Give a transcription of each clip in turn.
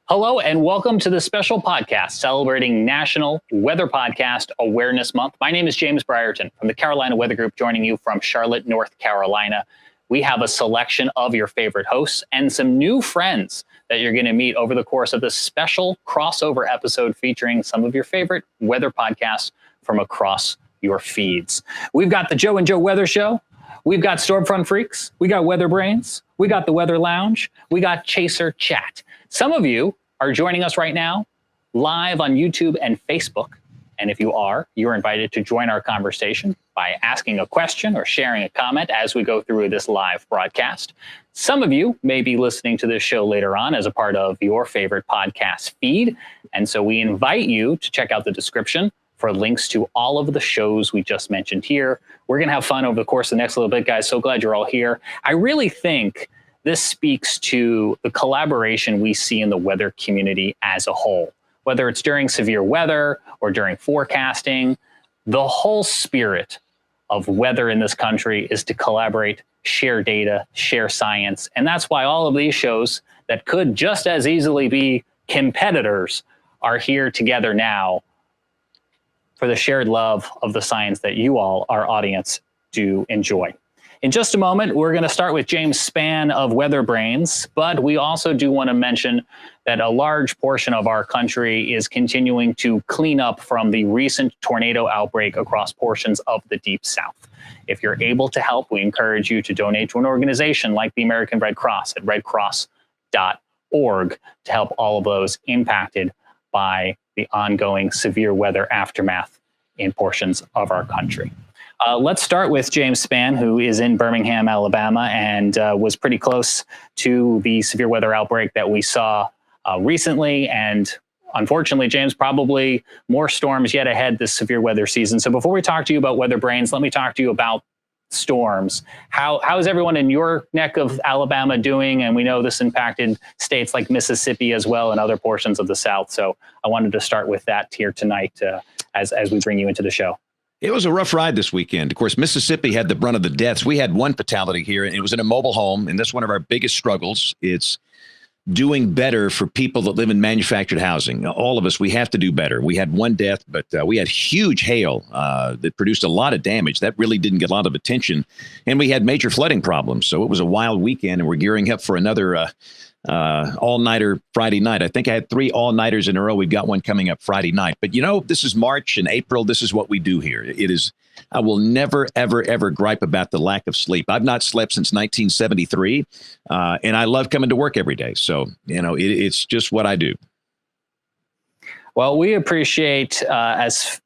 Hello and welcome to the special podcast celebrating National Weather Podcast Awareness Month. My name is James Brierton from the Carolina Weather Group, joining you from Charlotte, North Carolina. We have a selection of your favorite hosts and some new friends that you're going to meet over the course of this special crossover episode featuring some of your favorite weather podcasts from across your feeds. We've got the Joe and Joe Weather Show. We've got Stormfront Freaks. We got WeatherBrains. We got the Weather Lounge. We got Chaser Chat. Some of you are joining us right now live on YouTube and Facebook. And if you are, you're invited to join our conversation by asking a question or sharing a comment as we go through this live broadcast. Some of you may be listening to this show later on as a part of your favorite podcast feed. And so we invite you to check out the description for links to all of the shows we just mentioned here. We're going to have fun over the course of the next little bit, guys. So glad you're all here. I really think this speaks to the collaboration we see in the weather community as a whole. Whether it's during severe weather or during forecasting, the whole spirit of weather in this country is to collaborate, share data, share science. And that's why all of these shows that could just as easily be competitors are here together now for the shared love of the science that you all, our audience, do enjoy. In just a moment, we're going to start with James Spann of WeatherBrains, but we also do want to mention that a large portion of our country is continuing to clean up from the recent tornado outbreak across portions of the Deep South. If you're able to help, we encourage you to donate to an organization like the American Red Cross at redcross.org to help all of those impacted by the ongoing severe weather aftermath in portions of our country. Let's start with James Spann, who is in Birmingham, Alabama, and was pretty close to the severe weather outbreak that we saw recently. And unfortunately, James, probably more storms yet ahead this severe weather season. So before we talk to you about WeatherBrains, let me talk to you about storms. How is everyone in your neck of Alabama doing? And we know this impacted states like Mississippi as well and other portions of the South. So I wanted to start with that here tonight as we bring you into the show. It was a rough ride this weekend. Of course, Mississippi had the brunt of the deaths. We had one fatality here, and it was in a mobile home, and that's one of our biggest struggles. It's doing better for people that live in manufactured housing. All of us, we have to do better. We had one death, but we had huge hail that produced a lot of damage. That really didn't get a lot of attention, and we had major flooding problems. So it was a wild weekend, and we're gearing up for another all-nighter Friday night. I think I had 3 all-nighters in a row. We've got one coming up Friday night. But, you know, this is March and April. This is what we do here. It is, I will never, ever, ever gripe about the lack of sleep. I've not slept since 1973, and I love coming to work every day. So, you know, it's just what I do. Well, we appreciate as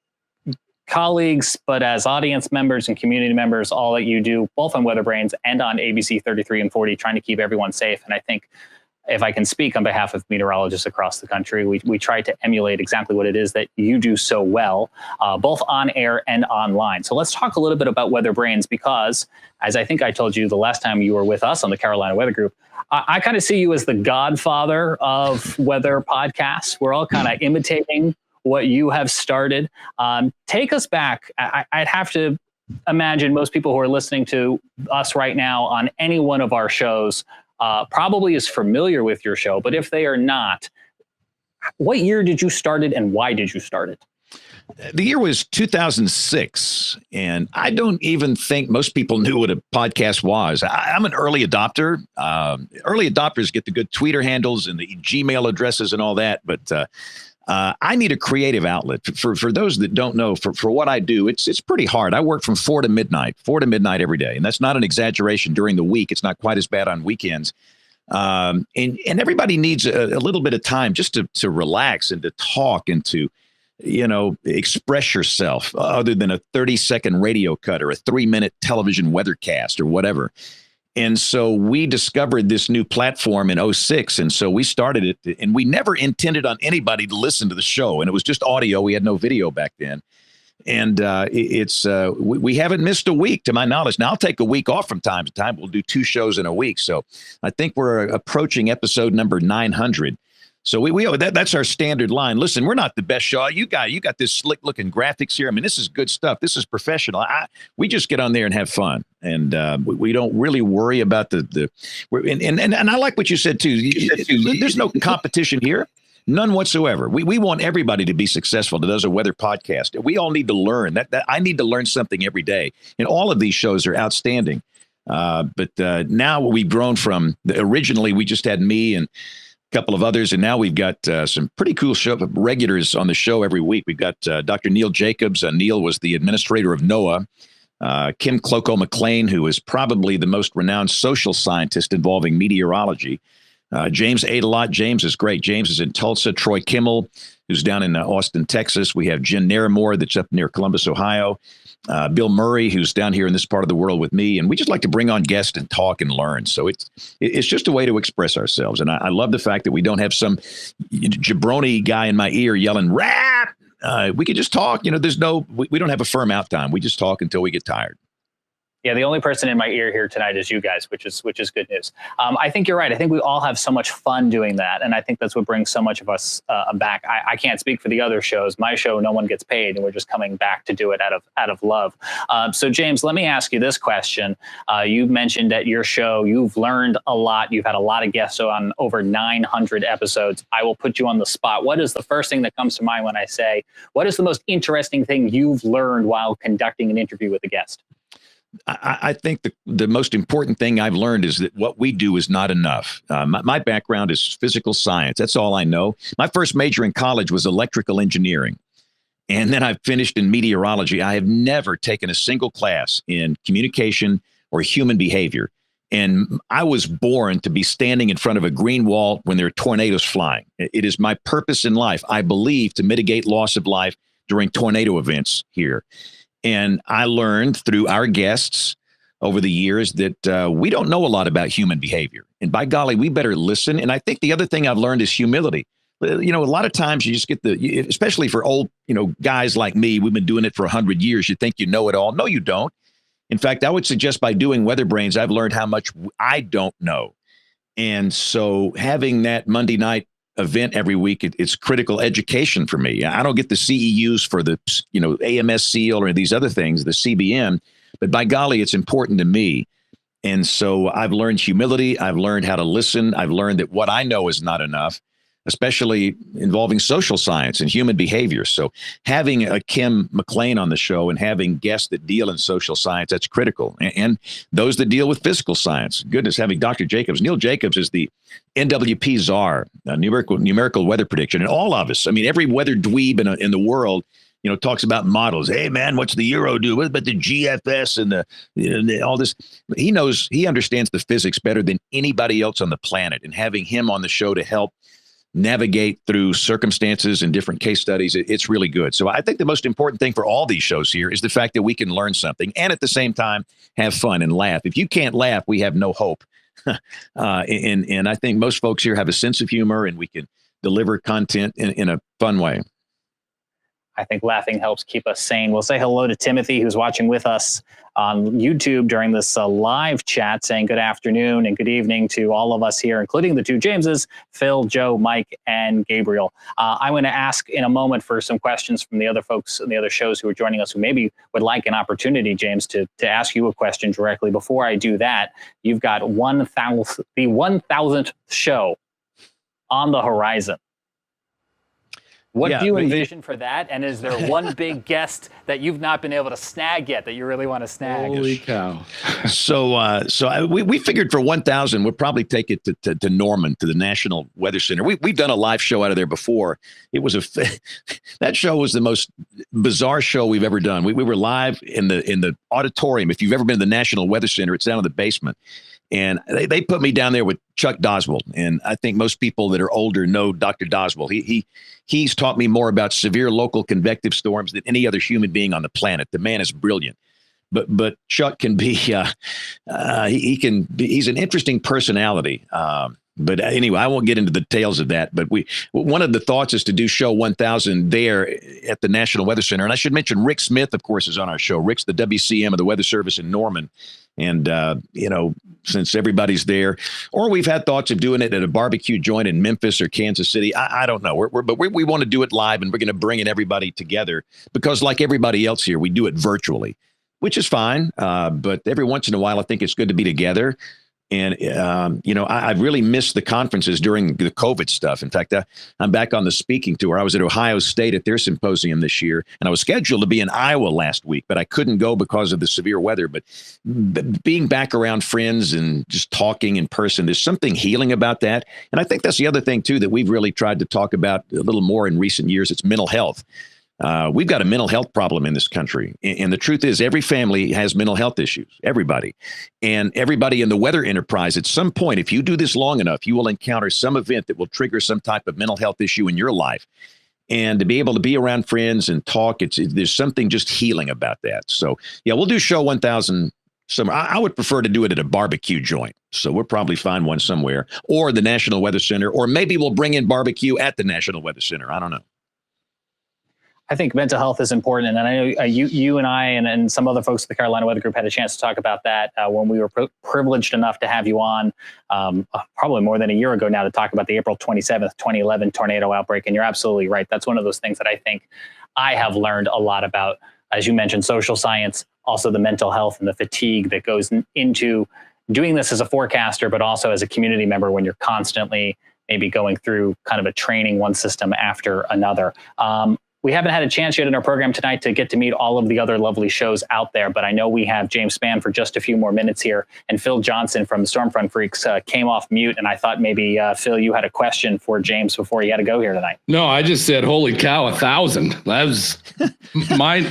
colleagues, but as audience members and community members, all that you do, both on WeatherBrains and on ABC 33 and 40, trying to keep everyone safe. And I think if I can speak on behalf of meteorologists across the country, we try to emulate exactly what it is that you do so well, both on air and online. So let's talk a little bit about WeatherBrains, because as I think I told you the last time you were with us on the Carolina Weather Group, I kind of see you as the godfather of weather podcasts. We're all kind of imitating what you have started. Take us back. I'd have to imagine most people who are listening to us right now on any one of our shows probably is familiar with your show. But if they are not, what year did you start it and why did you start it? The year was 2006, and I don't even think most people knew what a podcast was. I'm an early adopter. Early adopters get the good Twitter handles and the Gmail addresses and all that, but I need a creative outlet. For those that don't know, for what I do, it's pretty hard. I work from 4 to midnight every day. And that's not an exaggeration during the week. It's not quite as bad on weekends. And everybody needs a little bit of time just to relax and to talk and to, you know, express yourself other than a 30-second radio cut or a 3-minute television weathercast or whatever. And so we discovered this new platform in 2006. And so we started it, and we never intended on anybody to listen to the show. And it was just audio. We had no video back then. And we haven't missed a week, to my knowledge. Now, I'll take a week off from time to time. We'll do 2 shows in a week. So I think we're approaching episode number 900. So that's our standard line. Listen, we're not the best show. You got this slick looking graphics here. I mean, this is good stuff. This is professional. We just get on there and have fun, and we don't really worry about and I like what you said too. There's no competition here. None whatsoever. We want everybody to be successful that does a weather podcast. We all need to learn that I need to learn something every day. And all of these shows are outstanding. But now we've grown from originally we just had me and a couple of others, and now we've got some pretty cool regulars on the show every week. We've got Dr. Neil Jacobs. Neil was the administrator of NOAA. Kim Cloko-McLean, who is probably the most renowned social scientist involving meteorology. James ate a lot. James is great. James is in Tulsa. Troy Kimmel, who's down in Austin, Texas. We have Jen Naramore, that's up near Columbus, Ohio. Bill Murray, who's down here in this part of the world with me. And we just like to bring on guests and talk and learn. So it's just a way to express ourselves. And I love the fact that we don't have some jabroni guy in my ear yelling, rap. We could just talk. We don't have a firm out time. We just talk until we get tired. Yeah, the only person in my ear here tonight is you guys, which is good news. I think you're right. I think we all have so much fun doing that, and I think that's what brings so much of us back. I can't speak for the other shows. My show, no one gets paid, and we're just coming back to do it out of love. So, James, let me ask you this question. You mentioned at your show you've learned a lot. You've had a lot of guests on over 900 episodes. I will put you on the spot. What is the first thing that comes to mind when I say, what is the most interesting thing you've learned while conducting an interview with a guest? I think the most important thing I've learned is that what we do is not enough. My background is physical science. That's all I know. My first major in college was electrical engineering. And then I finished in meteorology. I have never taken a single class in communication or human behavior. And I was born to be standing in front of a green wall when there are tornadoes flying. It is my purpose in life, I believe, to mitigate loss of life during tornado events here. And I learned through our guests over the years that we don't know a lot about human behavior. And by golly, we better listen. And I think the other thing I've learned is humility. A lot of times you just get especially for old, guys like me, we've been doing it for 100 years. You think you know it all. No, you don't. In fact, I would suggest by doing WeatherBrains, I've learned how much I don't know. And so having that Monday night event every week, it's critical education for me. I don't get the CEUs for the AMS SEAL or these other things, the CBN, but by golly, it's important to me. And so I've learned humility. I've learned how to listen. I've learned that what I know is not enough, especially involving social science and human behavior. So having a Kim McLean on the show and having guests that deal in social science, that's critical. And those that deal with physical science. Goodness, having Dr. Jacobs. Neil Jacobs is the NWP czar, numerical weather prediction. And all of us, every weather dweeb in the world, talks about models. Hey, man, what's the Euro do? What about the GFS and all this? He understands the physics better than anybody else on the planet. And having him on the show to help navigate through circumstances and different case studies, it's really good. So I think the most important thing for all these shows here is the fact that we can learn something and at the same time have fun and laugh. If you can't laugh, we have no hope. And I think most folks here have a sense of humor and we can deliver content in a fun way. I think laughing helps keep us sane. We'll say hello to Timothy, who's watching with us on YouTube during this live chat, saying good afternoon and good evening to all of us here, including the two Jameses, Phil, Joe, Mike, and Gabriel. I'm going to ask in a moment for some questions from the other folks and the other shows who are joining us who maybe would like an opportunity, James, to ask you a question directly. Before I do that, you've got the 1,000th show on the horizon. What do you envision for that? And is there one big guest that you've not been able to snag yet that you really want to snag? Holy cow. So we figured for 1,000, we'll probably take it to Norman, to the National Weather Center. We've done a live show out of there before. It was that show was the most bizarre show we've ever done. We were live in the auditorium. If you've ever been to the National Weather Center, it's down in the basement. And they put me down there with Chuck Doswell. And I think most people that are older know Dr. Doswell. He's taught me more about severe local convective storms than any other human being on the planet. The man is brilliant. But Chuck can be, he's an interesting personality. But anyway, I won't get into the details of that. But one of the thoughts is to do show 1000 there at the National Weather Center. And I should mention Rick Smith, of course, is on our show. Rick's the WCM of the Weather Service in Norman. And, since everybody's there, or we've had thoughts of doing it at a barbecue joint in Memphis or Kansas City. I don't know. But we want to do it live, and we're going to bring in everybody together because, like everybody else here, we do it virtually, which is fine. But every once in a while, I think it's good to be together. And, I really missed the conferences during the COVID stuff. In fact, I'm back on the speaking tour. I was at Ohio State at their symposium this year, and I was scheduled to be in Iowa last week, but I couldn't go because of the severe weather. But being back around friends and just talking in person, there's something healing about that. And I think that's the other thing, too, that we've really tried to talk about a little more in recent years. It's mental health. We've got a mental health problem in this country. And the truth is every family has mental health issues, everybody. And everybody in the weather enterprise, at some point, if you do this long enough, you will encounter some event that will trigger some type of mental health issue in your life. And to be able to be around friends and talk, there's something just healing about that. So, yeah, we'll do show 1000 somewhere. I would prefer to do it at a barbecue joint. So we'll probably find one somewhere, or the National Weather Center, or maybe we'll bring in barbecue at the National Weather Center. I don't know. I think mental health is important. And I know you and I and some other folks at the Carolina Weather Group had a chance to talk about that when we were privileged enough to have you on probably more than a year ago now to talk about the April 27th, 2011 tornado outbreak. And you're absolutely right. That's one of those things that I think I have learned a lot about, as you mentioned, social science, also the mental health and the fatigue that goes into doing this as a forecaster, but also as a community member when you're constantly maybe going through kind of a training one system after another. We haven't had a chance yet in our program tonight to get to meet all of the other lovely shows out there, but I know we have James Spann for just a few more minutes here, and Phil Johnson from Stormfront Freaks came off mute, and I thought maybe, Phil, you had a question for James before he had to go here tonight. No, I just said, holy cow, 1,000. That was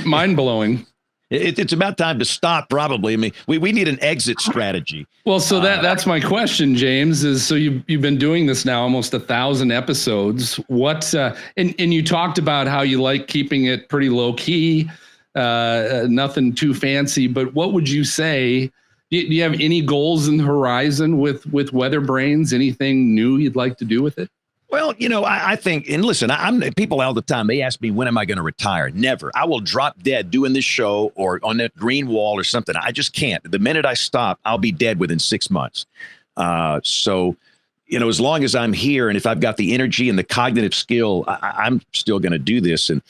mind-blowing. It's about time to stop, probably. I mean, we need an exit strategy. Well, so that's my question, James, is so you've been doing this now almost 1,000 episodes. What and you talked about how you like keeping it pretty low key, nothing too fancy. But what would you say? Do you have any goals in the horizon with WeatherBrains? Anything new you'd like to do with it? Well, I think, and listen, I'm people all the time, they ask me, when am I going to retire? Never. I will drop dead doing this show or on that green wall or something. I just can't. The minute I stop, I'll be dead within 6 months. So, as long as I'm here and if I've got the energy and the cognitive skill, I'm still going to do this. And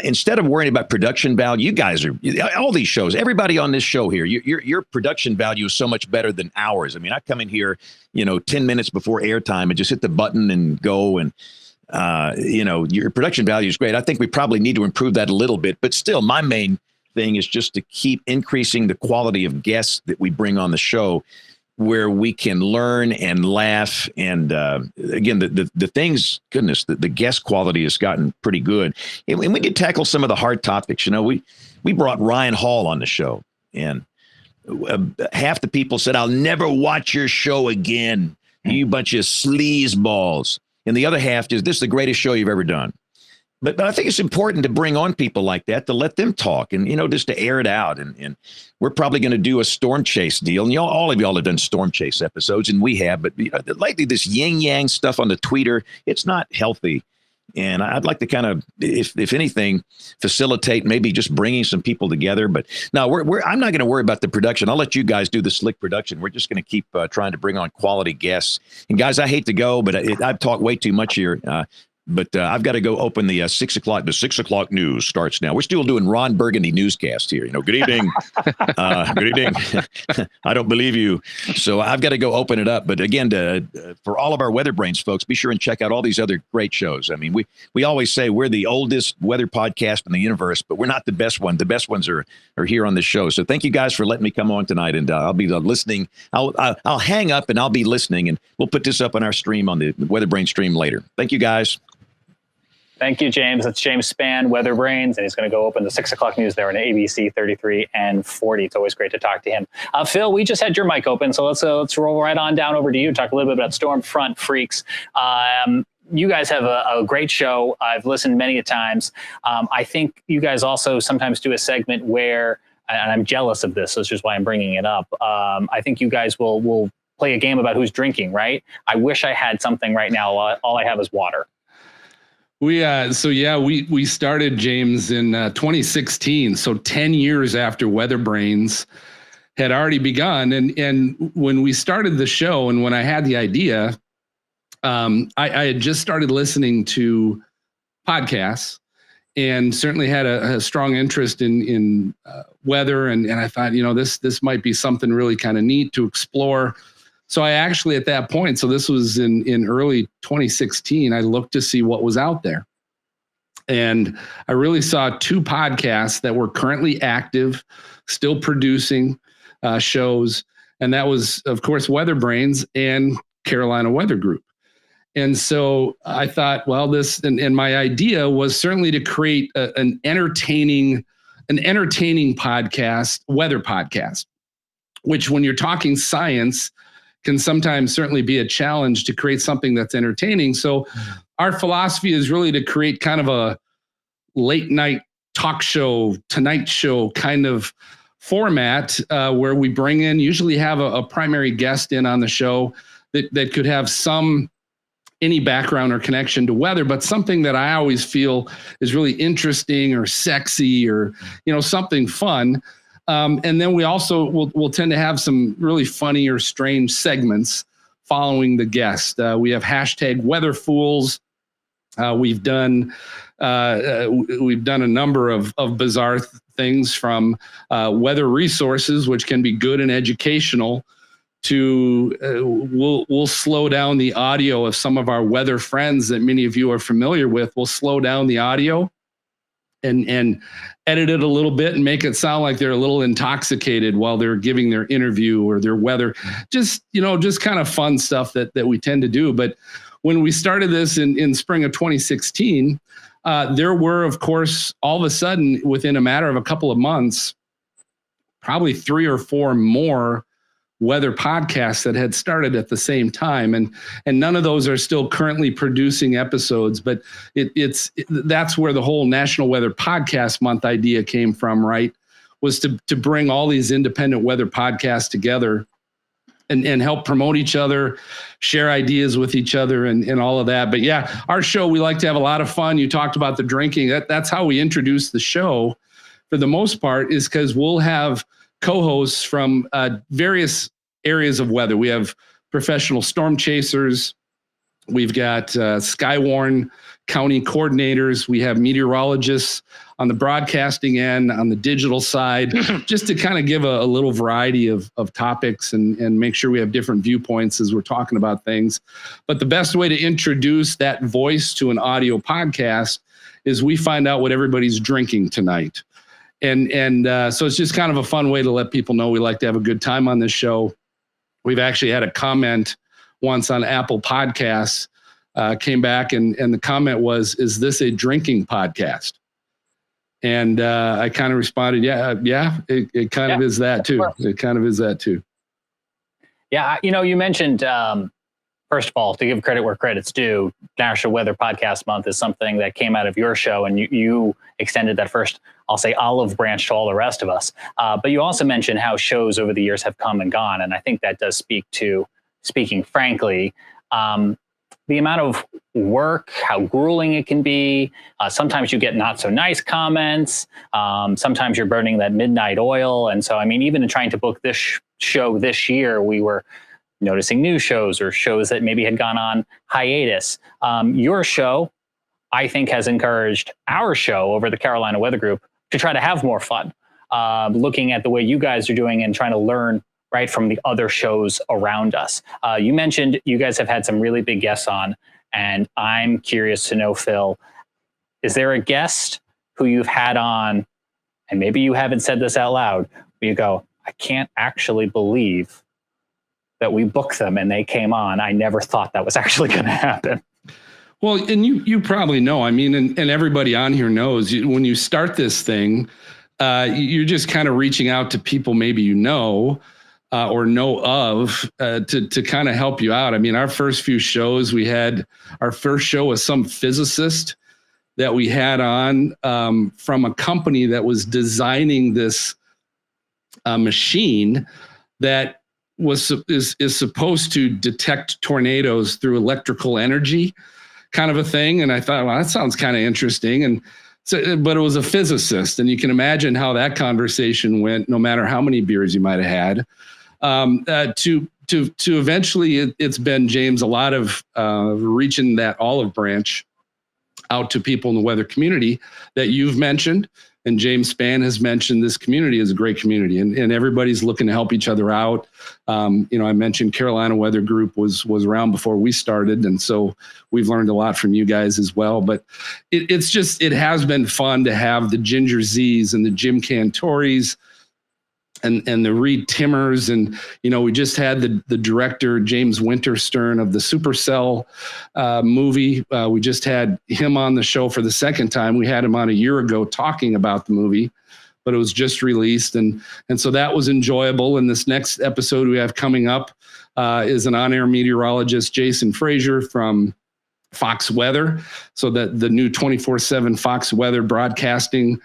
instead of worrying about production value, you guys are, all these shows, everybody on this show here, your production value is so much better than ours. I mean, I come in here, 10 minutes before airtime and just hit the button and go. And, your production value is great. I think we probably need to improve that a little bit. But still, my main thing is just to keep increasing the quality of guests that we bring on the show, where we can learn and laugh. And again, the things, goodness, the guest quality has gotten pretty good. And we need to tackle some of the hard topics. We brought Ryan Hall on the show, and half the people said, I'll never watch your show again, you bunch of sleazeballs. And the other half is, this is the greatest show you've ever done. But I think it's important to bring on people like that, to let them talk and, just to air it out. And we're probably going to do a storm chase deal. And all of y'all have done storm chase episodes, and we have. But lately, this yin-yang stuff on the tweeter, it's not healthy. And I'd like to kind of, if anything, facilitate maybe just bringing some people together. But no, I'm not going to worry about the production. I'll let you guys do the slick production. We're just going to keep trying to bring on quality guests. And guys, I hate to go, but I've talked way too much here. But I've got to go open the 6 o'clock. The 6 o'clock news starts now. We're still doing Ron Burgundy newscast here. Good evening. Good evening. I don't believe you. So I've got to go open it up. But again, for all of our WeatherBrains folks, be sure and check out all these other great shows. I mean, we always say we're the oldest weather podcast in the universe, but we're not the best one. The best ones are here on this show. So thank you guys for letting me come on tonight. And I'll be listening. I'll hang up and I'll be listening. And we'll put this up on our stream, on the WeatherBrains stream later. Thank you, guys. Thank you, James. That's James Spann, WeatherBrains, and he's going to go open the 6 o'clock news there on ABC 33 and 40. It's always great to talk to him. Phil, we just had your mic open, so let's roll right on down over to you. Talk a little bit about Stormfront Freaks. You guys have a great show. I've listened many a times. I think you guys also sometimes do a segment where, and I'm jealous of this, so this is why I'm bringing it up. I think you guys will play a game about who's drinking, right? I wish I had something right now. All I have is water. We started, James, in 2016. So 10 years after WeatherBrains had already begun. And when we started the show and when I had the idea, I had just started listening to podcasts and certainly had a strong interest in weather. And I thought, this might be something really kind of neat to explore. So I actually, at that point, so this was in early 2016, I looked to see what was out there. And I really saw two podcasts that were currently active, still producing shows. And that was, of course, WeatherBrains and Carolina Weather Group. And so I thought, well, and my idea was certainly to create an entertaining podcast, weather podcast, which when you're talking science can sometimes certainly be a challenge to create something that's entertaining. So our philosophy is really to create kind of a late night talk show, Tonight Show kind of format where we usually have a primary guest in on the show that could have any background or connection to weather, but something that I always feel is really interesting or sexy or, something fun. And then we also will tend to have some really funny or strange segments following the guest. We have hashtag Weather Fools. We've done a number of bizarre things from weather resources, which can be good and educational, to we'll slow down the audio of some of our weather friends that many of you are familiar with. We'll slow down the audio and edit it a little bit and make it sound like they're a little intoxicated while they're giving their interview or their weather. Just kind of fun stuff that we tend to do. But when we started this in spring of 2016, there were, of course, all of a sudden, within a matter of a couple of months, probably 3 or 4 more weather podcasts that had started at the same time. And none of those are still currently producing episodes, but that's where the whole National Weather Podcast Month idea came from, right? Was to bring all these independent weather podcasts together and help promote each other, share ideas with each other and all of that. But yeah, our show, we like to have a lot of fun. You talked about the drinking. That's how we introduce the show for the most part, is because we'll have co-hosts from various areas of weather. We have professional storm chasers. We've got Skywarn County coordinators. We have meteorologists on the broadcasting end, on the digital side, just to kind of give a little variety of topics and make sure we have different viewpoints as we're talking about things. But the best way to introduce that voice to an audio podcast is we find out what everybody's drinking tonight. And so it's just kind of a fun way to let people know we like to have a good time on this show. We've actually had a comment once on Apple Podcasts, came back and the comment was, "Is this a drinking podcast?" And I kind of responded, yeah, it kind of is that too. It kind of is that too. Yeah, you mentioned, first of all, to give credit where credit's due, National Weather Podcast Month is something that came out of your show, and you extended that first, I'll say, olive branch to all the rest of us. But you also mentioned how shows over the years have come and gone, and I think that does speak to, speaking frankly, the amount of work, how grueling it can be. Sometimes you get not so nice comments. Sometimes you're burning that midnight oil. And so, I mean, even in trying to book this show this year, we were noticing new shows or shows that maybe had gone on hiatus. Your show, I think, has encouraged our show over the Carolina Weather Group to try to have more fun, looking at the way you guys are doing and trying to learn right from the other shows around us. You mentioned you guys have had some really big guests on, and I'm curious to know, Phil, is there a guest who you've had on, and maybe you haven't said this out loud, but you go, I can't actually believe that we booked them and they came on. I never thought that was actually going to happen. Well, and you probably know, I mean, and everybody on here knows, when you start this thing, you're just kind of reaching out to people maybe you know, or know of, to kind of help you out. I mean, our first few shows, our first show was some physicist that we had on from a company that was designing this machine that is supposed to detect tornadoes through electrical energy, kind of a thing. And I thought, well, that sounds kind of interesting. And so, but it was a physicist, and you can imagine how that conversation went, no matter how many beers you might have had. To eventually, it's been, James, a lot of reaching that olive branch out to people in the weather community that you've mentioned. And James Spann has mentioned this community is a great community, and everybody's looking to help each other out. I mentioned Carolina Weather Group was around before we started, and so we've learned a lot from you guys as well. But it has been fun to have the Ginger Z's and the Jim Cantoris and the Reed Timmers, and we just had the director James Winterstern of the Supercell movie. We just had him on the show for the second time. We had him on a year ago talking about the movie, but it was just released, and so that was enjoyable. And this next episode we have coming up is an on-air meteorologist, Jason Frazier from Fox Weather. So that the new 24/7 Fox Weather broadcasting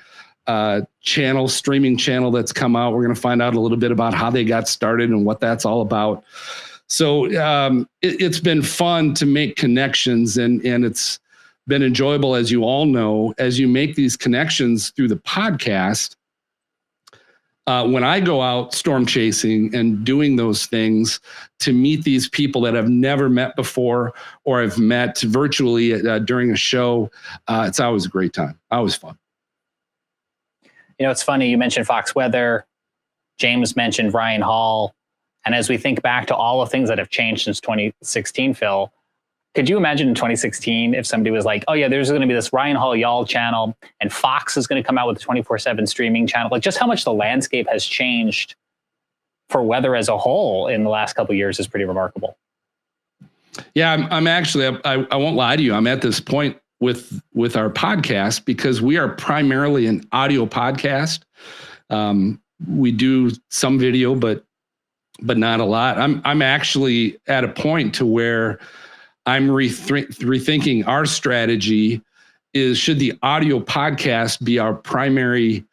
streaming channel that's come out. We're going to find out a little bit about how they got started and what that's all about. So it's been fun to make connections, and it's been enjoyable, as you all know, as you make these connections through the podcast. When I go out storm chasing and doing those things to meet these people that I've never met before or I've met virtually during a show, it's always a great time. Always fun. It's funny, you mentioned Fox Weather, James mentioned Ryan Hall, and as we think back to all the things that have changed since 2016, Phil, could you imagine in 2016 if somebody was like, oh yeah, there's going to be this Ryan Hall Y'all channel, and Fox is going to come out with a 24/7 streaming channel? Like, just how much the landscape has changed for weather as a whole in the last couple of years is pretty remarkable. Yeah, I'm actually, I won't lie to you, I'm at this point with our podcast, because we are primarily an audio podcast. We do some video, but not a lot. I'm actually at a point to where I'm rethinking our strategy. Should the audio podcast be our primary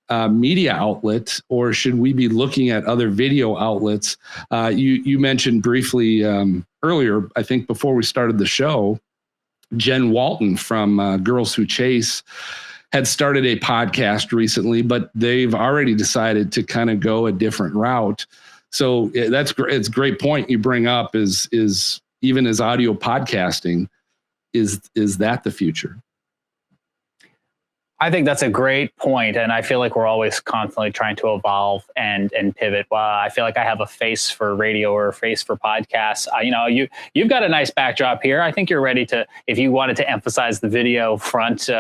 media outlet, or should we be looking at other video outlets? You mentioned briefly earlier, I think before we started the show, Jen Walton from Girls Who Chase had started a podcast recently, but they've already decided to kind of go a different route. So that's great. It's a great point you bring up, is even as audio podcasting, is that the future? I think that's a great point, and I feel like we're always constantly trying to evolve and pivot. I feel like I have a face for radio or a face for podcasts. You've got a nice backdrop here. I think you're ready to, if you wanted to emphasize the video front,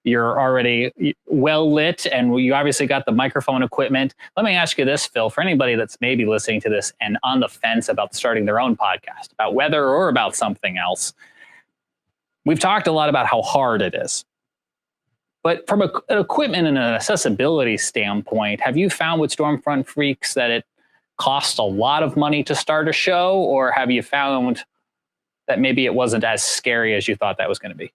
you're already well lit, and you obviously got the microphone equipment. Let me ask you this, Phil, for anybody that's maybe listening to this and on the fence about starting their own podcast, about weather or about something else. We've talked a lot about how hard it is. But from an equipment and an accessibility standpoint, have you found with Stormfront Freaks that it costs a lot of money to start a show, or have you found that maybe it wasn't as scary as you thought that was going to be?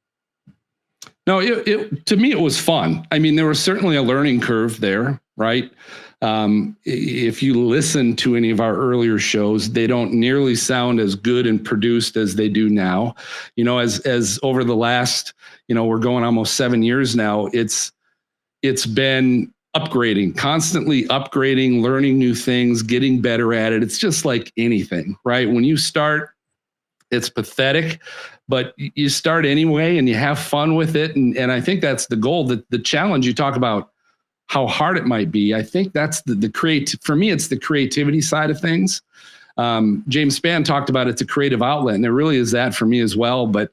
No, to me, it was fun. I mean, there was certainly a learning curve there, right? If you listen to any of our earlier shows, they don't nearly sound as good and produced as they do now. As over the last, we're going almost 7 years now, it's been upgrading, constantly upgrading, learning new things, getting better at it. It's just like anything, right? When you start, it's pathetic, but you start anyway and you have fun with it. And I think that's the goal. The challenge, you talk about how hard it might be. I think that's for me, it's the creativity side of things. James Spann talked about it's a creative outlet, and there really is that for me as well. But,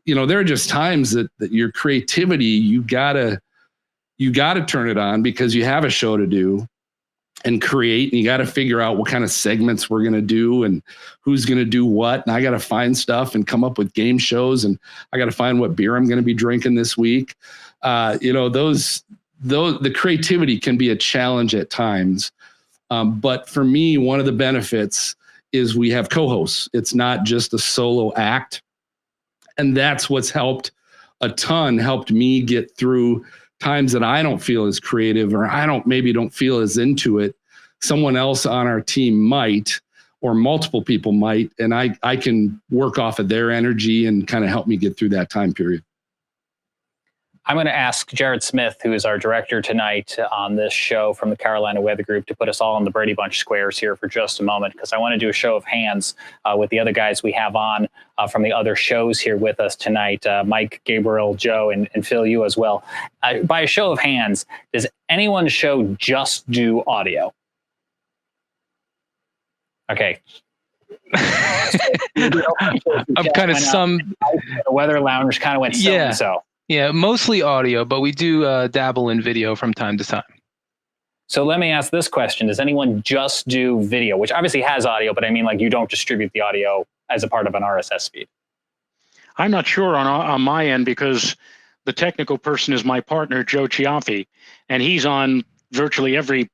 there are just times that your creativity, you gotta turn it on because you have a show to do and create, and you got to figure out what kind of segments we're going to do and who's going to do what. And I got to find stuff and come up with game shows, and I got to find what beer I'm going to be drinking this week. The creativity can be a challenge at times. But for me, one of the benefits is we have co-hosts. It's not just a solo act. And that's what's helped me get through times that I don't feel as creative, or maybe don't feel as into it. Someone else on our team might. or multiple people might, and I can work off of their energy and kind of help me get through that time period. I'm going to ask Jared Smith, who is our director tonight on this show from the Carolina Weather Group, to put us all in the Brady Bunch squares here for just a moment, because I want to do a show of hands with the other guys we have on from the other shows here with us tonight, Mike, Gabriel, Joe, and Phil, you as well. By a show of hands, does anyone's show just do audio? Okay. I'm kind of the Weather Lounge kind of went so and so. Yeah, mostly audio, but we do dabble in video from time to time. So let me ask this question. Does anyone just do video, which obviously has audio, but I mean, like, you don't distribute the audio as a part of an RSS feed? I'm not sure on my end, because the technical person is my partner, Joe Chiaffi, and he's on virtually every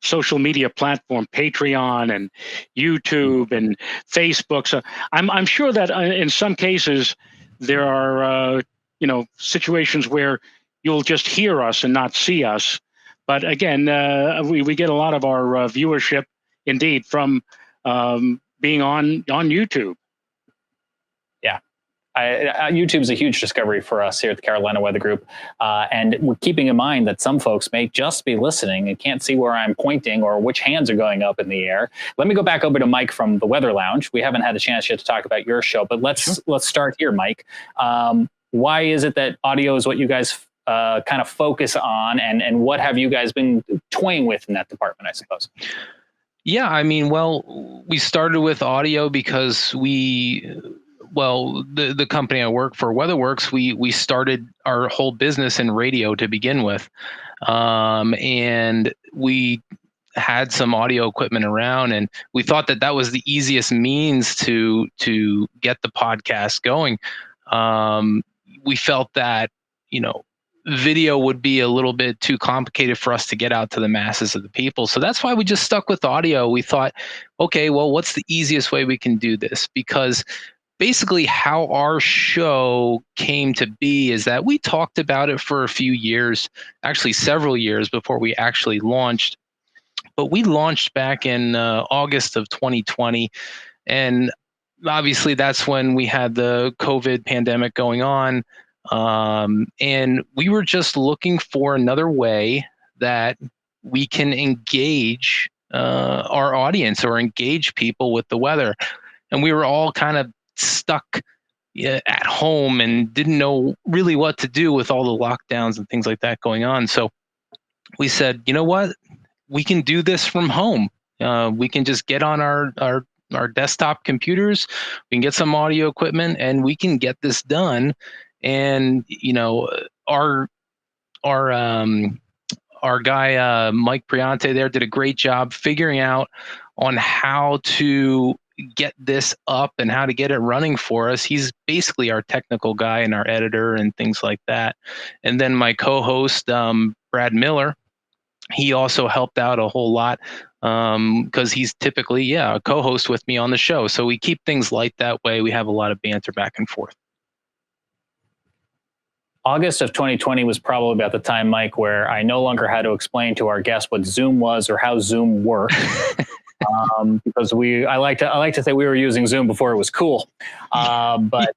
social media platform, Patreon and YouTube and Facebook. So I'm sure that in some cases there are situations where you'll just hear us and not see us. But again, we get a lot of our viewership indeed from being on YouTube. Yeah. YouTube's a huge discovery for us here at the Carolina Weather Group. And we're keeping in mind that some folks may just be listening and can't see where I'm pointing or which hands are going up in the air. Let me go back over to Mike from the Weather Lounge. We haven't had a chance yet to talk about your show, but let's start here, Mike. Why is it that audio is what you guys kind of focus on, and what have you guys been toying with in that department, I suppose? Yeah, I mean, well, we started with audio because the company I work for, WeatherWorks, we started our whole business in radio to begin with. And we had some audio equipment around, and we thought that was the easiest means to get the podcast going. We felt that, video would be a little bit too complicated for us to get out to the masses of the people. So that's why we just stuck with audio. We thought, okay, well, what's the easiest way we can do this? Because basically how our show came to be is that we talked about it for a few years, actually several years before we actually launched. But we launched back in August of 2020. And obviously that's when we had the COVID pandemic going on. And we were just looking for another way that we can engage our audience or engage people with the weather. And we were all kind of stuck at home and didn't know really what to do with all the lockdowns and things like that going on. So we said, you know what, we can do this from home. We can just get on our desktop computers, we can get some audio equipment, and we can get this done. And our guy Mike Briante there did a great job figuring out on how to get this up and how to get it running for us. He's basically our technical guy and our editor and things like that. And then my co-host Brad Miller, he also helped out a whole lot because he's typically a co-host with me on the show. So we keep things light that way. We have a lot of banter back and forth. August of 2020 was probably about the time, Mike, where I no longer had to explain to our guests what Zoom was or how Zoom worked. Because I like to say we were using Zoom before it was cool. But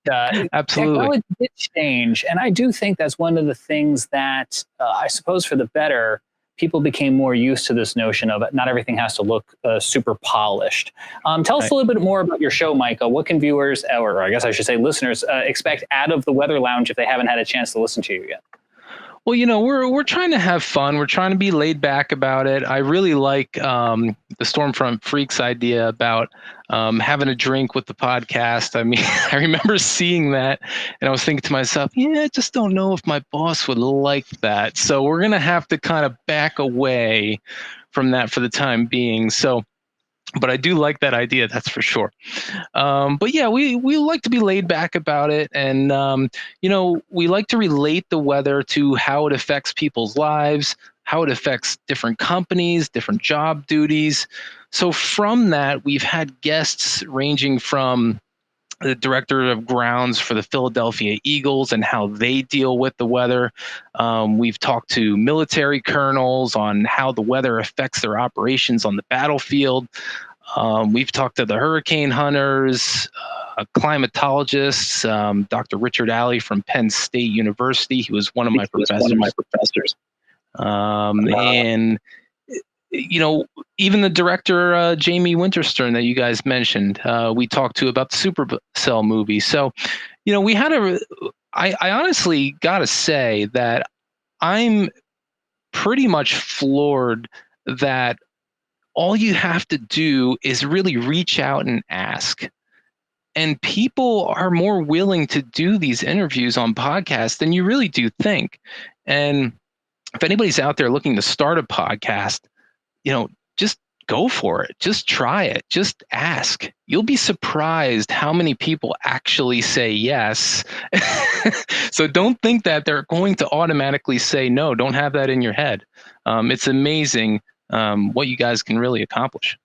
absolutely, technology did change, and I do think that's one of the things that I suppose for the better, people became more used to this notion of not everything has to look super polished. Tell us a little bit more about your show, Micah. What can viewers, or I guess I should say listeners, expect out of the Weather Lounge if they haven't had a chance to listen to you yet? Well, we're trying to have fun. We're trying to be laid back about it. I really like the Stormfront Freaks idea about having a drink with the podcast. I mean, I remember seeing that and I was thinking to myself, I just don't know if my boss would like that. So we're going to have to kind of back away from that for the time being. So, but I do like that idea, that's for sure. But yeah, we like to be laid back about it. And, we like to relate the weather to how it affects people's lives, how it affects different companies, different job duties. So from that, we've had guests ranging from the director of grounds for the Philadelphia Eagles and how they deal with the weather. We've talked to military colonels on how the weather affects their operations on the battlefield. We've talked to the hurricane hunters, climatologists, Dr. Richard Alley from Penn State University. He was one of my professors. And even the director, Jamie Winterstern, that you guys mentioned, we talked to about the Supercell movie. So, we had I honestly got to say that I'm pretty much floored that all you have to do is really reach out and ask. And people are more willing to do these interviews on podcasts than you really do think. And if anybody's out there looking to start a podcast, just go for it. Just try it. Just ask. You'll be surprised how many people actually say yes. So don't think that they're going to automatically say no. Don't have that in your head. It's amazing what you guys can really accomplish.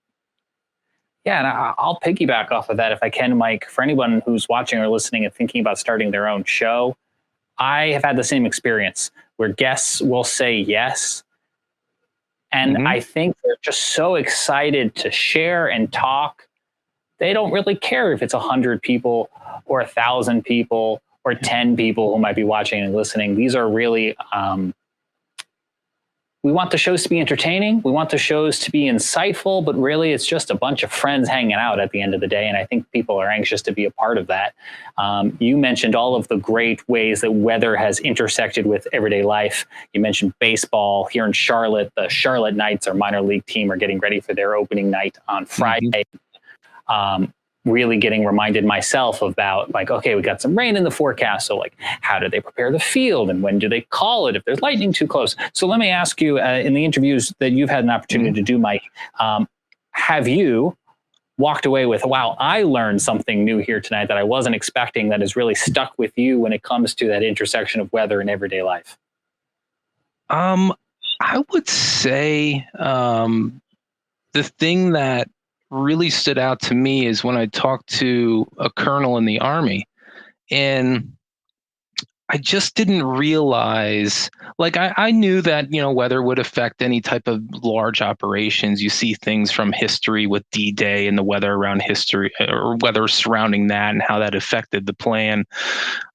Yeah, and I'll piggyback off of that if I can, Mike. For anyone who's watching or listening and thinking about starting their own show, I have had the same experience where guests will say yes. And I think they're just so excited to share and talk. They don't really care if it's 100 people or 1,000 people or 10 people who might be watching and listening. These are really, we want the shows to be entertaining. We want the shows to be insightful, but really it's just a bunch of friends hanging out at the end of the day. And I think people are anxious to be a part of that. You mentioned all of the great ways that weather has intersected with everyday life. You mentioned baseball here in Charlotte. The Charlotte Knights, our minor league team, are getting ready for their opening night on Friday. Really getting reminded myself about okay, we got some rain in the forecast. So how do they prepare the field and when do they call it if there's lightning too close? So let me ask you, in the interviews that you've had an opportunity to do, Mike, have you walked away with, wow, I learned something new here tonight that I wasn't expecting that has really stuck with you when it comes to that intersection of weather and everyday life? I would say the thing that really stood out to me is when I talked to a colonel in the Army, and I just didn't realize, I knew that, weather would affect any type of large operations. You see things from history with D-Day and the weather around history or weather surrounding that and how that affected the plan.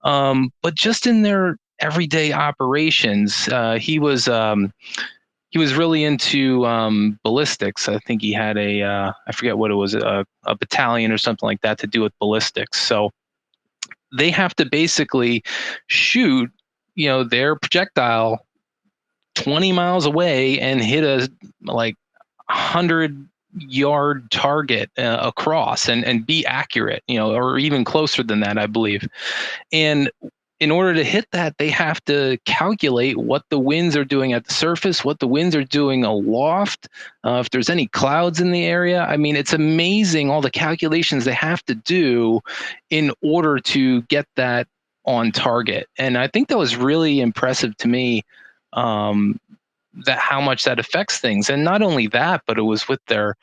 But just in their everyday operations, he was really into ballistics. I think he had I forget what it was, a battalion or something like that to do with ballistics. So they have to basically shoot, their projectile 20 miles away and hit a 100-yard target across and be accurate, or even closer than that, I believe. And in order to hit that, they have to calculate what the winds are doing at the surface, what the winds are doing aloft, if there's any clouds in the area. I mean, it's amazing all the calculations they have to do in order to get that on target. And I think that was really impressive to me, that how much that affects things. And not only that, but it was with their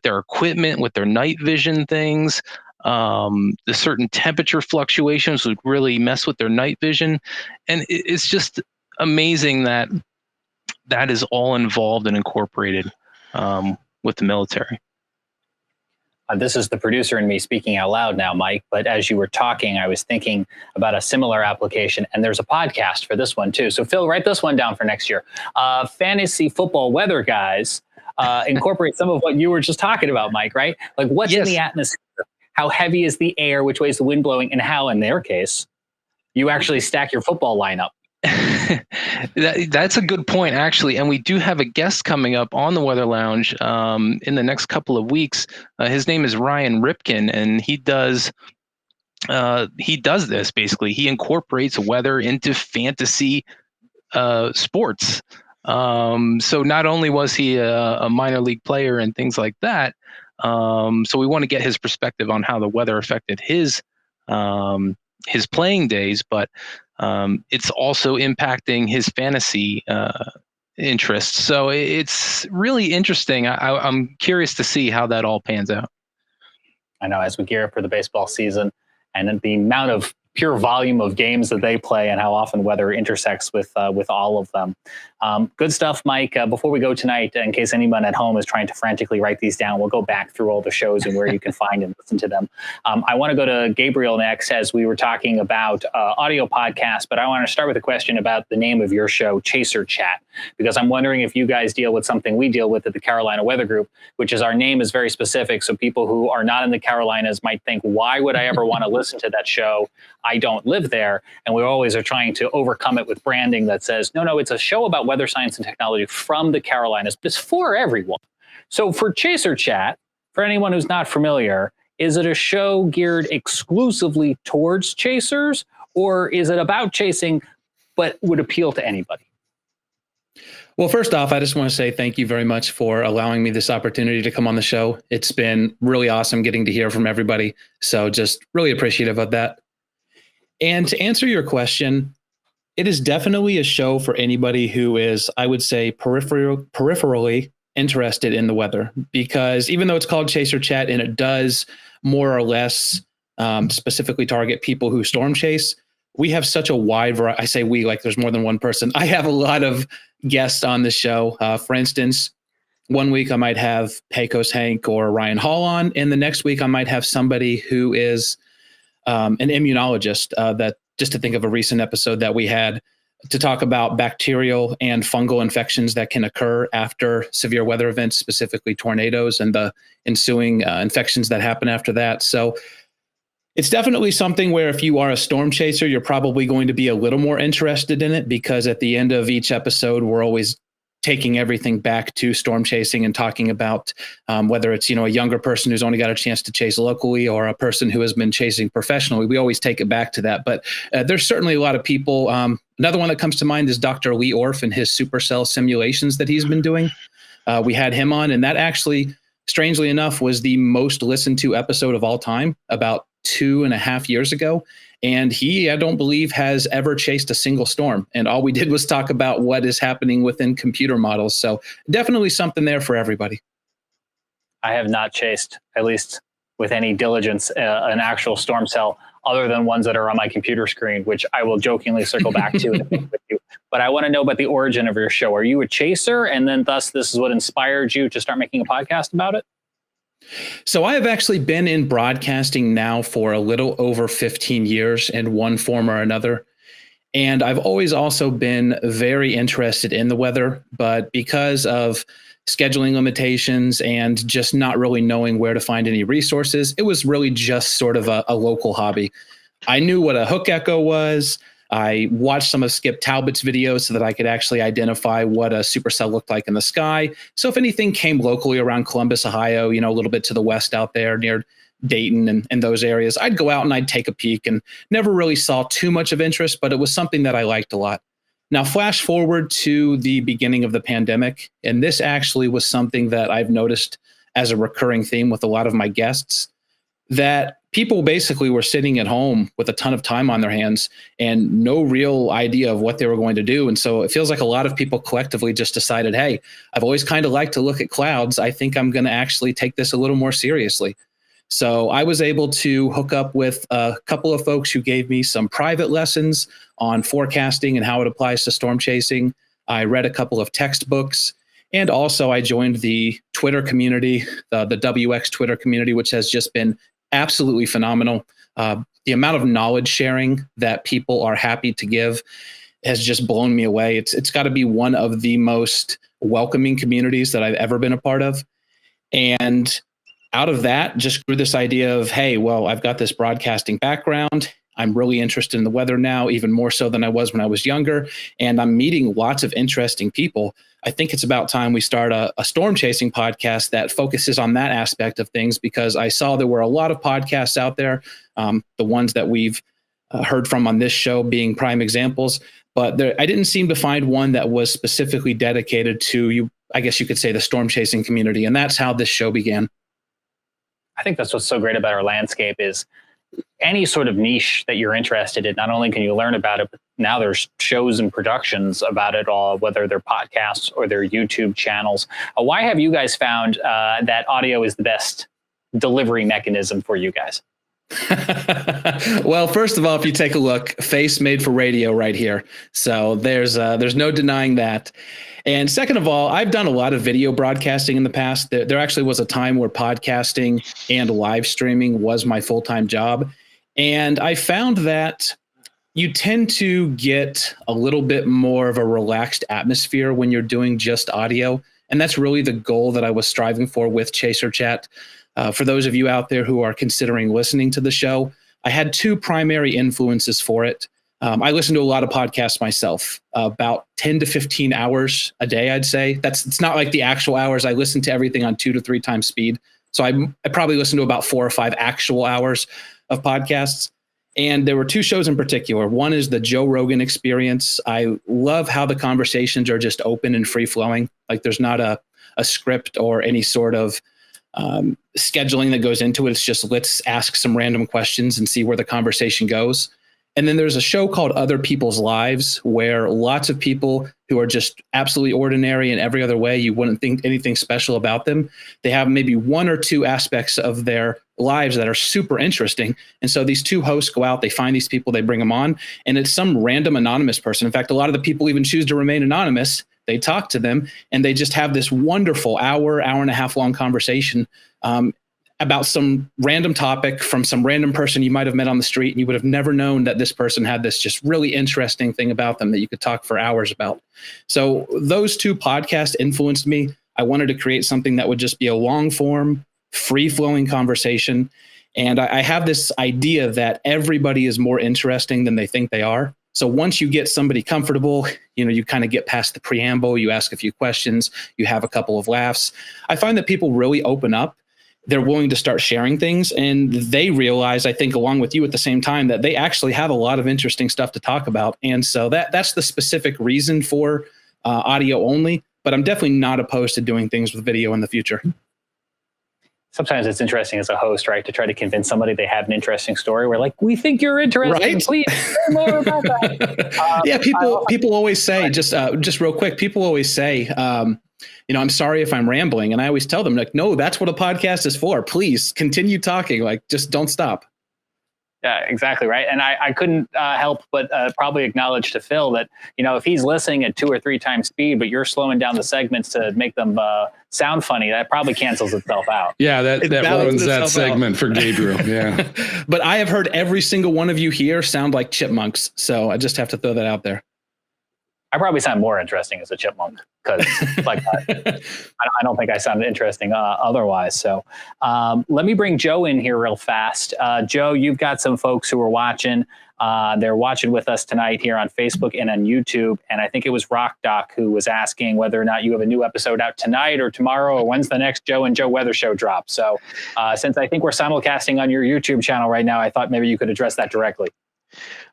equipment, with their night vision things. The certain temperature fluctuations would really mess with their night vision. And it's just amazing that is all involved and incorporated with the military. This is the producer and me speaking out loud now, Mike. But as you were talking, I was thinking about a similar application. And there's a podcast for this one, too. So, Phil, write this one down for next year. Fantasy football weather guys incorporate some of what you were just talking about, Mike, right? What's in the atmosphere? How heavy is the air? Which way is the wind blowing? And how, in their case, you actually stack your football lineup. That's a good point, actually. And we do have a guest coming up on the Weather Lounge in the next couple of weeks. His name is Ryan Ripken, and he does this basically. He incorporates weather into fantasy sports. So not only was he a minor league player and things like that, so we want to get his perspective on how the weather affected his playing days, but it's also impacting his fantasy interests. So it's really interesting. I'm curious to see how that all pans out. I know, as we gear up for the baseball season and the amount of pure volume of games that they play and how often weather intersects with all of them. Good stuff, Mike. Before we go tonight, in case anyone at home is trying to frantically write these down, we'll go back through all the shows and where you can find and listen to them. I want to go to Gabriel next, as we were talking about audio podcasts, but I want to start with a question about the name of your show, Chaser Chat, because I'm wondering if you guys deal with something we deal with at the Carolina Weather Group, which is our name is very specific. So people who are not in the Carolinas might think, why would I ever want to listen to that show? I don't live there. And we always are trying to overcome it with branding that says, no, it's a show about weather science and technology from the Carolinas, but it's for everyone. So for Chaser Chat, for anyone who's not familiar, is it a show geared exclusively towards chasers, or is it about chasing but would appeal to anybody? Well, first off, I just want to say thank you very much for allowing me this opportunity to come on the show. It's been really awesome getting to hear from everybody. So just really appreciative of that. And to answer your question, it is definitely a show for anybody who is, I would say, peripherally interested in the weather, because even though it's called Chaser Chat and it does more or less specifically target people who storm chase, we have such a wide variety. I say we like there's more than one person. I have a lot of guests on the show. For instance, one week I might have Pecos Hank or Ryan Hall on, and the next week I might have somebody who is an immunologist. That just to think of a recent episode that we had to talk about bacterial and fungal infections that can occur after severe weather events, specifically tornadoes and the ensuing infections that happen after that. So it's definitely something where if you are a storm chaser, you're probably going to be a little more interested in it, because at the end of each episode, we're always taking everything back to storm chasing and talking about whether it's, a younger person who's only got a chance to chase locally or a person who has been chasing professionally. We always take it back to that. But there's certainly a lot of people. Another one that comes to mind is Dr. Lee Orff and his supercell simulations that he's been doing. We had him on, and that actually, strangely enough, was the most listened to episode of all time, about 2.5 years ago. And he, I don't believe, has ever chased a single storm. And all we did was talk about what is happening within computer models. So definitely something there for everybody. I have not chased, at least with any diligence, an actual storm cell other than ones that are on my computer screen, which I will jokingly circle back to with you. But I want to know about the origin of your show. Are you a chaser? And then thus this is what inspired you to start making a podcast about it? So I have actually been in broadcasting now for a little over 15 years in one form or another. And I've always also been very interested in the weather, but because of scheduling limitations and just not really knowing where to find any resources, it was really just sort of a local hobby. I knew what a hook echo was. I watched some of Skip Talbot's videos so that I could actually identify what a supercell looked like in the sky. So if anything came locally around Columbus, Ohio, a little bit to the west out there near Dayton and those areas, I'd go out and I'd take a peek, and never really saw too much of interest, but it was something that I liked a lot. Now, flash forward to the beginning of the pandemic, and this actually was something that I've noticed as a recurring theme with a lot of my guests, that people basically were sitting at home with a ton of time on their hands and no real idea of what they were going to do. And so it feels like a lot of people collectively just decided, hey, I've always kind of liked to look at clouds. I think I'm going to actually take this a little more seriously. So I was able to hook up with a couple of folks who gave me some private lessons on forecasting and how it applies to storm chasing. I read a couple of textbooks, and also I joined the Twitter community, the WX Twitter community, which has just been absolutely phenomenal. The amount of knowledge sharing that people are happy to give has just blown me away. It's got to be one of the most welcoming communities that I've ever been a part of. And out of that just grew this idea of, hey, well, I've got this broadcasting background. I'm really interested in the weather now, even more so than I was when I was younger. And I'm meeting lots of interesting people. I think it's about time we start a storm chasing podcast that focuses on that aspect of things, because I saw there were a lot of podcasts out there, the ones that we've heard from on this show being prime examples. But I didn't seem to find one that was specifically dedicated to, I guess you could say, the storm chasing community. And that's how this show began. I think that's what's so great about our landscape is any sort of niche that you're interested in, not only can you learn about it, but now there's shows and productions about it all, whether they're podcasts or they're YouTube channels. Why have you guys found that audio is the best delivery mechanism for you guys? Well, first of all, if you take a look, face made for radio right here. So there's no denying that. And second of all, I've done a lot of video broadcasting in the past. There actually was a time where podcasting and live streaming was my full-time job. And I found that you tend to get a little bit more of a relaxed atmosphere when you're doing just audio. And that's really the goal that I was striving for with Chaser Chat. For those of you out there who are considering listening to the show, I had two primary influences for it. I listen to a lot of podcasts myself, about 10 to 15 hours a day, I'd say. It's not like the actual hours. I listen to everything on 2 to 3 times speed. So I probably listen to about 4 or 5 actual hours of podcasts. And there were 2 shows in particular. One is the Joe Rogan Experience. I love how the conversations are just open and free flowing. Like there's not a script or any sort of scheduling that goes into it. It's just let's ask some random questions and see where the conversation goes. And then there's a show called Other People's Lives, where lots of people who are just absolutely ordinary in every other way, you wouldn't think anything special about them. They have maybe 1 or 2 aspects of their lives that are super interesting. And so these 2 hosts go out, they find these people, they bring them on, and it's some random anonymous person. In fact, a lot of the people even choose to remain anonymous. They talk to them and they just have this wonderful hour and a half long conversation about some random topic from some random person you might have met on the street, and you would have never known that this person had this just really interesting thing about them that you could talk for hours about. So those 2 podcasts influenced me. I wanted to create something that would just be a long form, free flowing conversation. And I have this idea that everybody is more interesting than they think they are. So once you get somebody comfortable, you kind of get past the preamble, you ask a few questions, you have a couple of laughs. I find that people really open up. They're willing to start sharing things, and they realize, I think, along with you at the same time, that they actually have a lot of interesting stuff to talk about. And so that's the specific reason for audio only, but I'm definitely not opposed to doing things with video in the future. Sometimes it's interesting as a host, right, to try to convince somebody they have an interesting story. We're like, we think you're interesting. Right? Please say more about that. Yeah, people always say, just real quick, people always say, I'm sorry if I'm rambling. And I always tell them, like, no, that's what a podcast is for. Please continue talking. Like, just don't stop. Yeah, exactly. Right. And I couldn't help but probably acknowledge to Phil that, if he's listening at 2 or 3 times speed, but you're slowing down the segments to make them sound funny, that probably cancels itself out. Yeah, that ruins that segment out for Gabriel. Yeah. But I have heard every single one of you here sound like chipmunks. So I just have to throw that out there. I probably sound more interesting as a chipmunk because I don't think I sound interesting otherwise. So let me bring Joe in here real fast. Joe, you've got some folks who are watching. They're watching with us tonight here on Facebook and on YouTube. And I think it was Rock Doc who was asking whether or not you have a new episode out tonight or tomorrow, or when's the next Joe and Joe Weather Show drop. So since I think we're simulcasting on your YouTube channel right now, I thought maybe you could address that directly.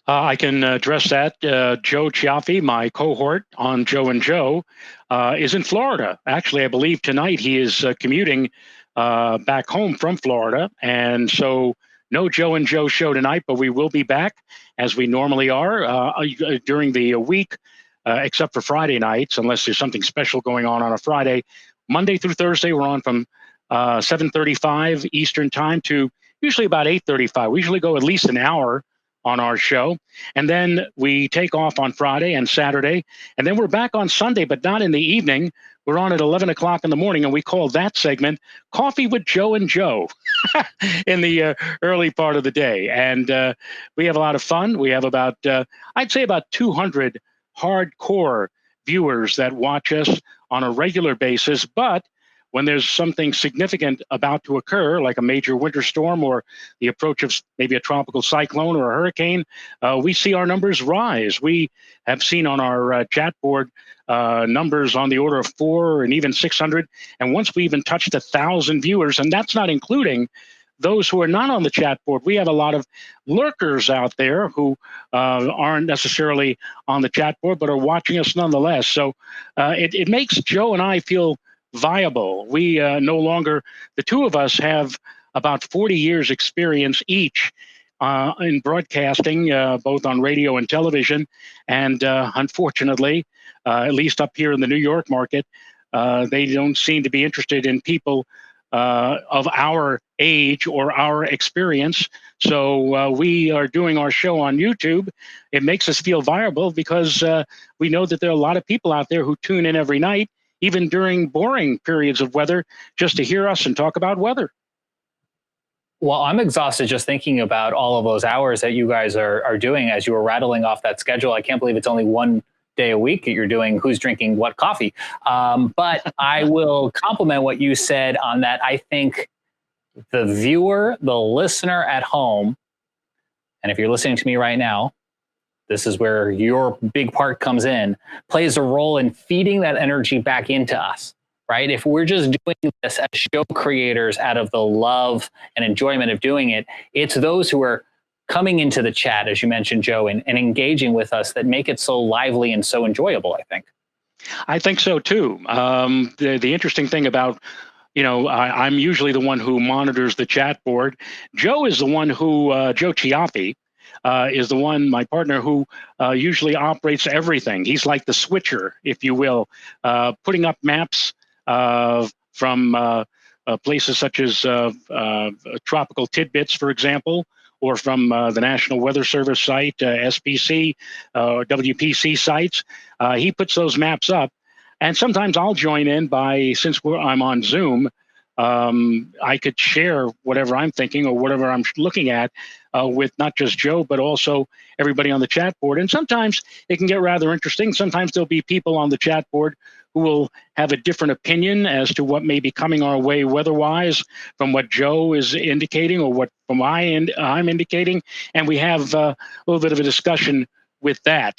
I can address that. Joe Chiaffi, my cohort on Joe and Joe, is in Florida. Actually, I believe tonight he is commuting back home from Florida. And so no Joe and Joe show tonight, but we will be back as we normally are during the week, except for Friday nights, unless there's something special going on a Friday. Monday through Thursday, we're on from 7:35 Eastern time to usually about 8:35. We usually go at least an hour on our show. And then we take off on Friday and Saturday. And then we're back on Sunday, but not in the evening. We're on at 11 o'clock in the morning, and we call that segment Coffee with Joe and Joe in the early part of the day. And we have a lot of fun. We have about, I'd say about 200 hardcore viewers that watch us on a regular basis. But when there's something significant about to occur, like a major winter storm or the approach of maybe a tropical cyclone or a hurricane, we see our numbers rise. We have seen on our chat board numbers on the order of 400 and even 600. And once we even touched 1,000 viewers, and that's not including those who are not on the chat board. We have a lot of lurkers out there who aren't necessarily on the chat board, but are watching us nonetheless. So it makes Joe and I feel viable. We no longer, the two of us have about 40 years experience each in broadcasting, both on radio and television. And unfortunately, at least up here in the New York market, they don't seem to be interested in people of our age or our experience. So we are doing our show on YouTube. It makes us feel viable because we know that there are a lot of people out there who tune in every night, even during boring periods of weather, just to hear us and talk about weather. Well, I'm exhausted just thinking about all of those hours that you guys are doing as you were rattling off that schedule. I can't believe it's only one day a week that you're doing Who's Drinking What Coffee. But I will compliment what you said on that. I think the viewer, the listener at home, and if you're listening to me right now, this is where your big part comes in, plays a role in feeding that energy back into us. Right? If we're just doing this as show creators out of the love and enjoyment of doing it, it's those who are coming into the chat, as you mentioned, Joe, and engaging with us that make it so lively and so enjoyable, I think. I think so, too. The interesting thing about, I'm usually the one who monitors the chat board. Joe is the one who, Joe Chiaffi, is the one, my partner, who usually operates everything. He's like the switcher, if you will, putting up maps from places such as Tropical Tidbits, for example, or from the National Weather Service site, SPC, WPC sites. He puts those maps up. And sometimes I'll join in since I'm on Zoom, I could share whatever I'm thinking or whatever I'm looking at with not just Joe, but also everybody on the chat board. And sometimes it can get rather interesting. Sometimes there'll be people on the chat board who will have a different opinion as to what may be coming our way weather-wise from what Joe is indicating or what from I'm indicating. And we have a little bit of a discussion with that.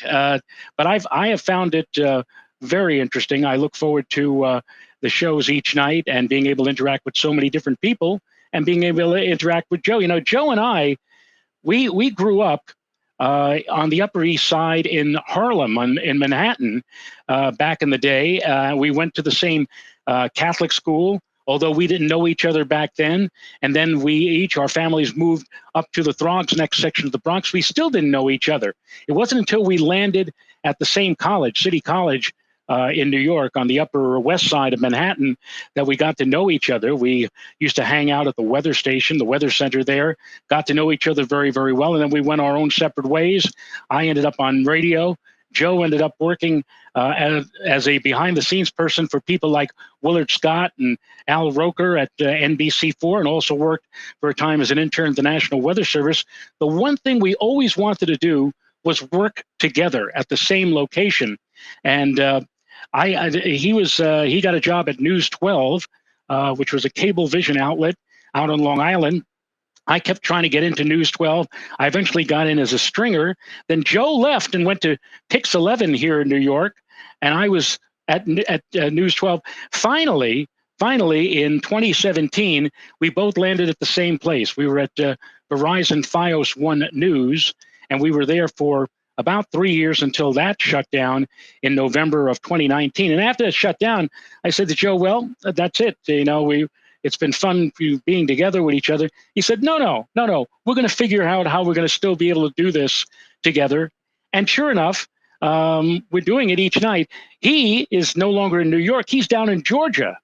But I have found it very interesting. I look forward to the shows each night and being able to interact with so many different people and being able to interact with Joe. Joe and I, we grew up on the Upper East Side in Harlem, in Manhattan, back in the day. We went to the same Catholic school, although we didn't know each other back then. And then our families moved up to the Throgs next section of the Bronx. We still didn't know each other. It wasn't until we landed at the same college, City College, in New York on the Upper West Side of Manhattan, that we got to know each other. We used to hang out at the weather station, the weather center there, got to know each other very, very well. And then we went our own separate ways. I ended up on radio. Joe ended up working as a behind-the-scenes person for people like Willard Scott and Al Roker at NBC4, and also worked for a time as an intern at the National Weather Service. The one thing we always wanted to do was work together at the same location. And he got a job at News 12, which was a cable vision outlet out on Long Island. I kept trying to get into News 12. I eventually got in as a stringer. Then Joe left and went to Pix 11 here in New York, and I was at News 12. Finally, in 2017, we both landed at the same place. We were at Verizon Fios One News, and we were there for about 3 years until that shut down in November of 2019. And after it shut down, I said to Joe, well, that's it. It's been fun being together with each other. He said, no. We're going to figure out how we're going to still be able to do this together. And sure enough, we're doing it each night. He is no longer in New York. He's down in Georgia.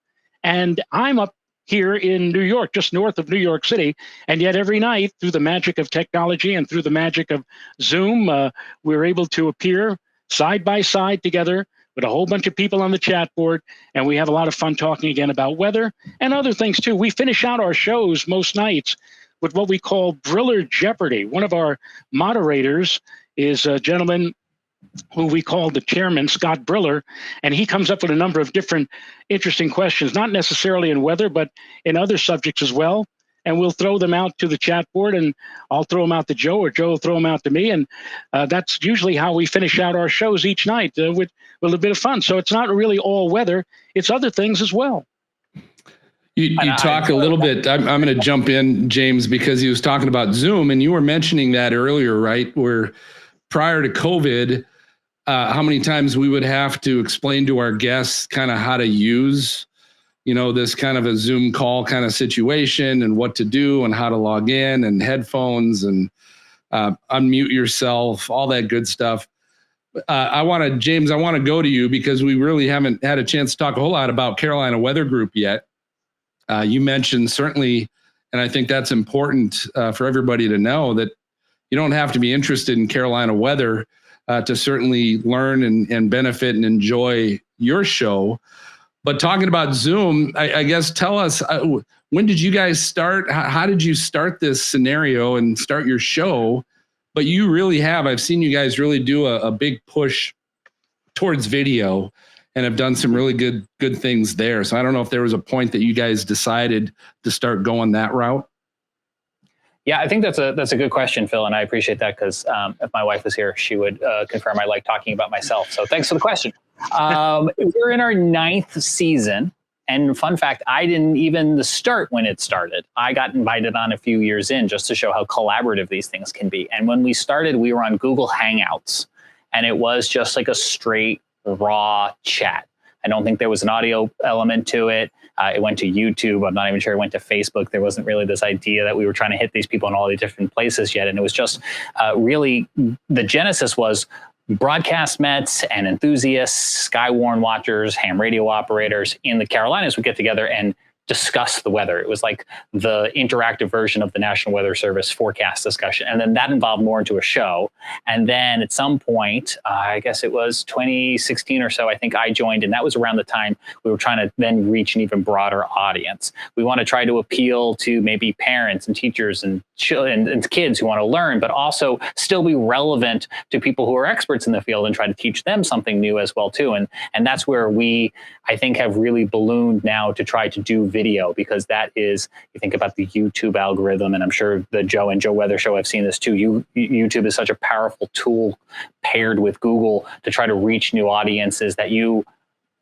And I'm up here in New York, just north of New York City. And yet every night, through the magic of technology and through the magic of Zoom, we're able to appear side by side together with a whole bunch of people on the chat board. And we have a lot of fun talking again about weather and other things too. We finish out our shows most nights with what we call Briller Jeopardy. One of our moderators is a gentleman who we call the chairman, Scott Briller, and he comes up with a number of different interesting questions, not necessarily in weather, but in other subjects as well. And we'll throw them out to the chat board, and I'll throw them out to Joe, or Joe will throw them out to me. And that's usually how we finish out our shows each night with a bit of fun. So it's not really all weather, it's other things as well. You talk a little bit, I'm going to jump in, James, because he was talking about Zoom, and you were mentioning that earlier, right? Where prior to COVID, how many times we would have to explain to our guests kind of how to use, this kind of a Zoom call kind of situation and what to do and how to log in and headphones and unmute yourself, all that good stuff. James, I want to go to you because we really haven't had a chance to talk a whole lot about Carolina Weather Group yet. You mentioned certainly, and I think that's important for everybody to know, that you don't have to be interested in Carolina weather to certainly learn and benefit and enjoy your show. But talking about Zoom, I guess, tell us, when did you guys start? How did you start this scenario and start your show? But you really have, I've seen you guys really do a big push towards video and have done some really good things there. So I don't know if there was a point that you guys decided to start going that route. Yeah, I think that's a good question, Phil, and I appreciate that because if my wife was here, she would confirm I like talking about myself. So thanks for the question. We're in our 9th season, and fun fact, I didn't even start when it started. I got invited on a few years in just to show how collaborative these things can be. And when we started, we were on Google Hangouts, and it was just like a straight, raw chat. I don't think there was an audio element to it. It went to YouTube. I'm not even sure it went to Facebook. There wasn't really this idea that we were trying to hit these people in all these different places yet. And it was just really, the genesis was broadcast Mets and enthusiasts, Skywarn watchers, ham radio operators in the Carolinas would get together and discuss the weather. It was like the interactive version of the National Weather Service forecast discussion. And then that evolved more into a show. And then at some point, I guess it was 2016 or so, I think I joined. And that was around the time we were trying to then reach an even broader audience. We want to try to appeal to maybe parents and teachers and kids who want to learn, but also still be relevant to people who are experts in the field and try to teach them something new as well too. And that's where we, I think, have really ballooned now to try to do video, because that is, you think about the YouTube algorithm, and I'm sure the Joe and Joe Weather Show, I've seen this too. YouTube is such a powerful tool paired with Google to try to reach new audiences that you,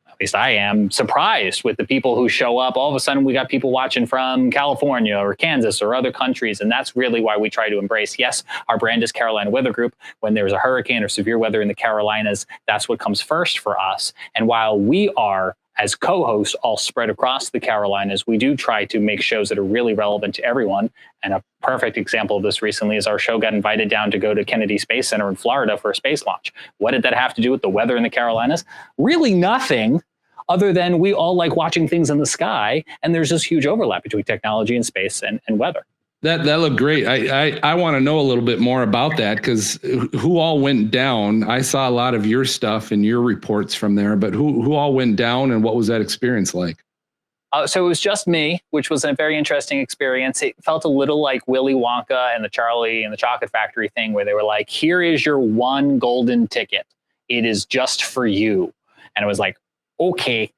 at least I am, surprised with the people who show up. All of a sudden, we got people watching from California or Kansas or other countries. And that's really why we try to embrace, yes, our brand is Carolina Weather Group. When there's a hurricane or severe weather in the Carolinas, that's what comes first for us. And while we are, as co-hosts, all spread across the Carolinas, we do try to make shows that are really relevant to everyone. And a perfect example of this recently is our show got invited down to go to Kennedy Space Center in Florida for a space launch. What did that have to do with the weather in the Carolinas? Really nothing, other than we all like watching things in the sky. And there's this huge overlap between technology and space and weather. That looked great. I want to know a little bit more about that, because who all went down? I saw a lot of your stuff and your reports from there, but who all went down, and what was that experience like? So it was just me, which was a very interesting experience. It felt a little like Willy Wonka and the Charlie and the Chocolate Factory thing, where they were like, here is your one golden ticket. It is just for you. And it was like, okay.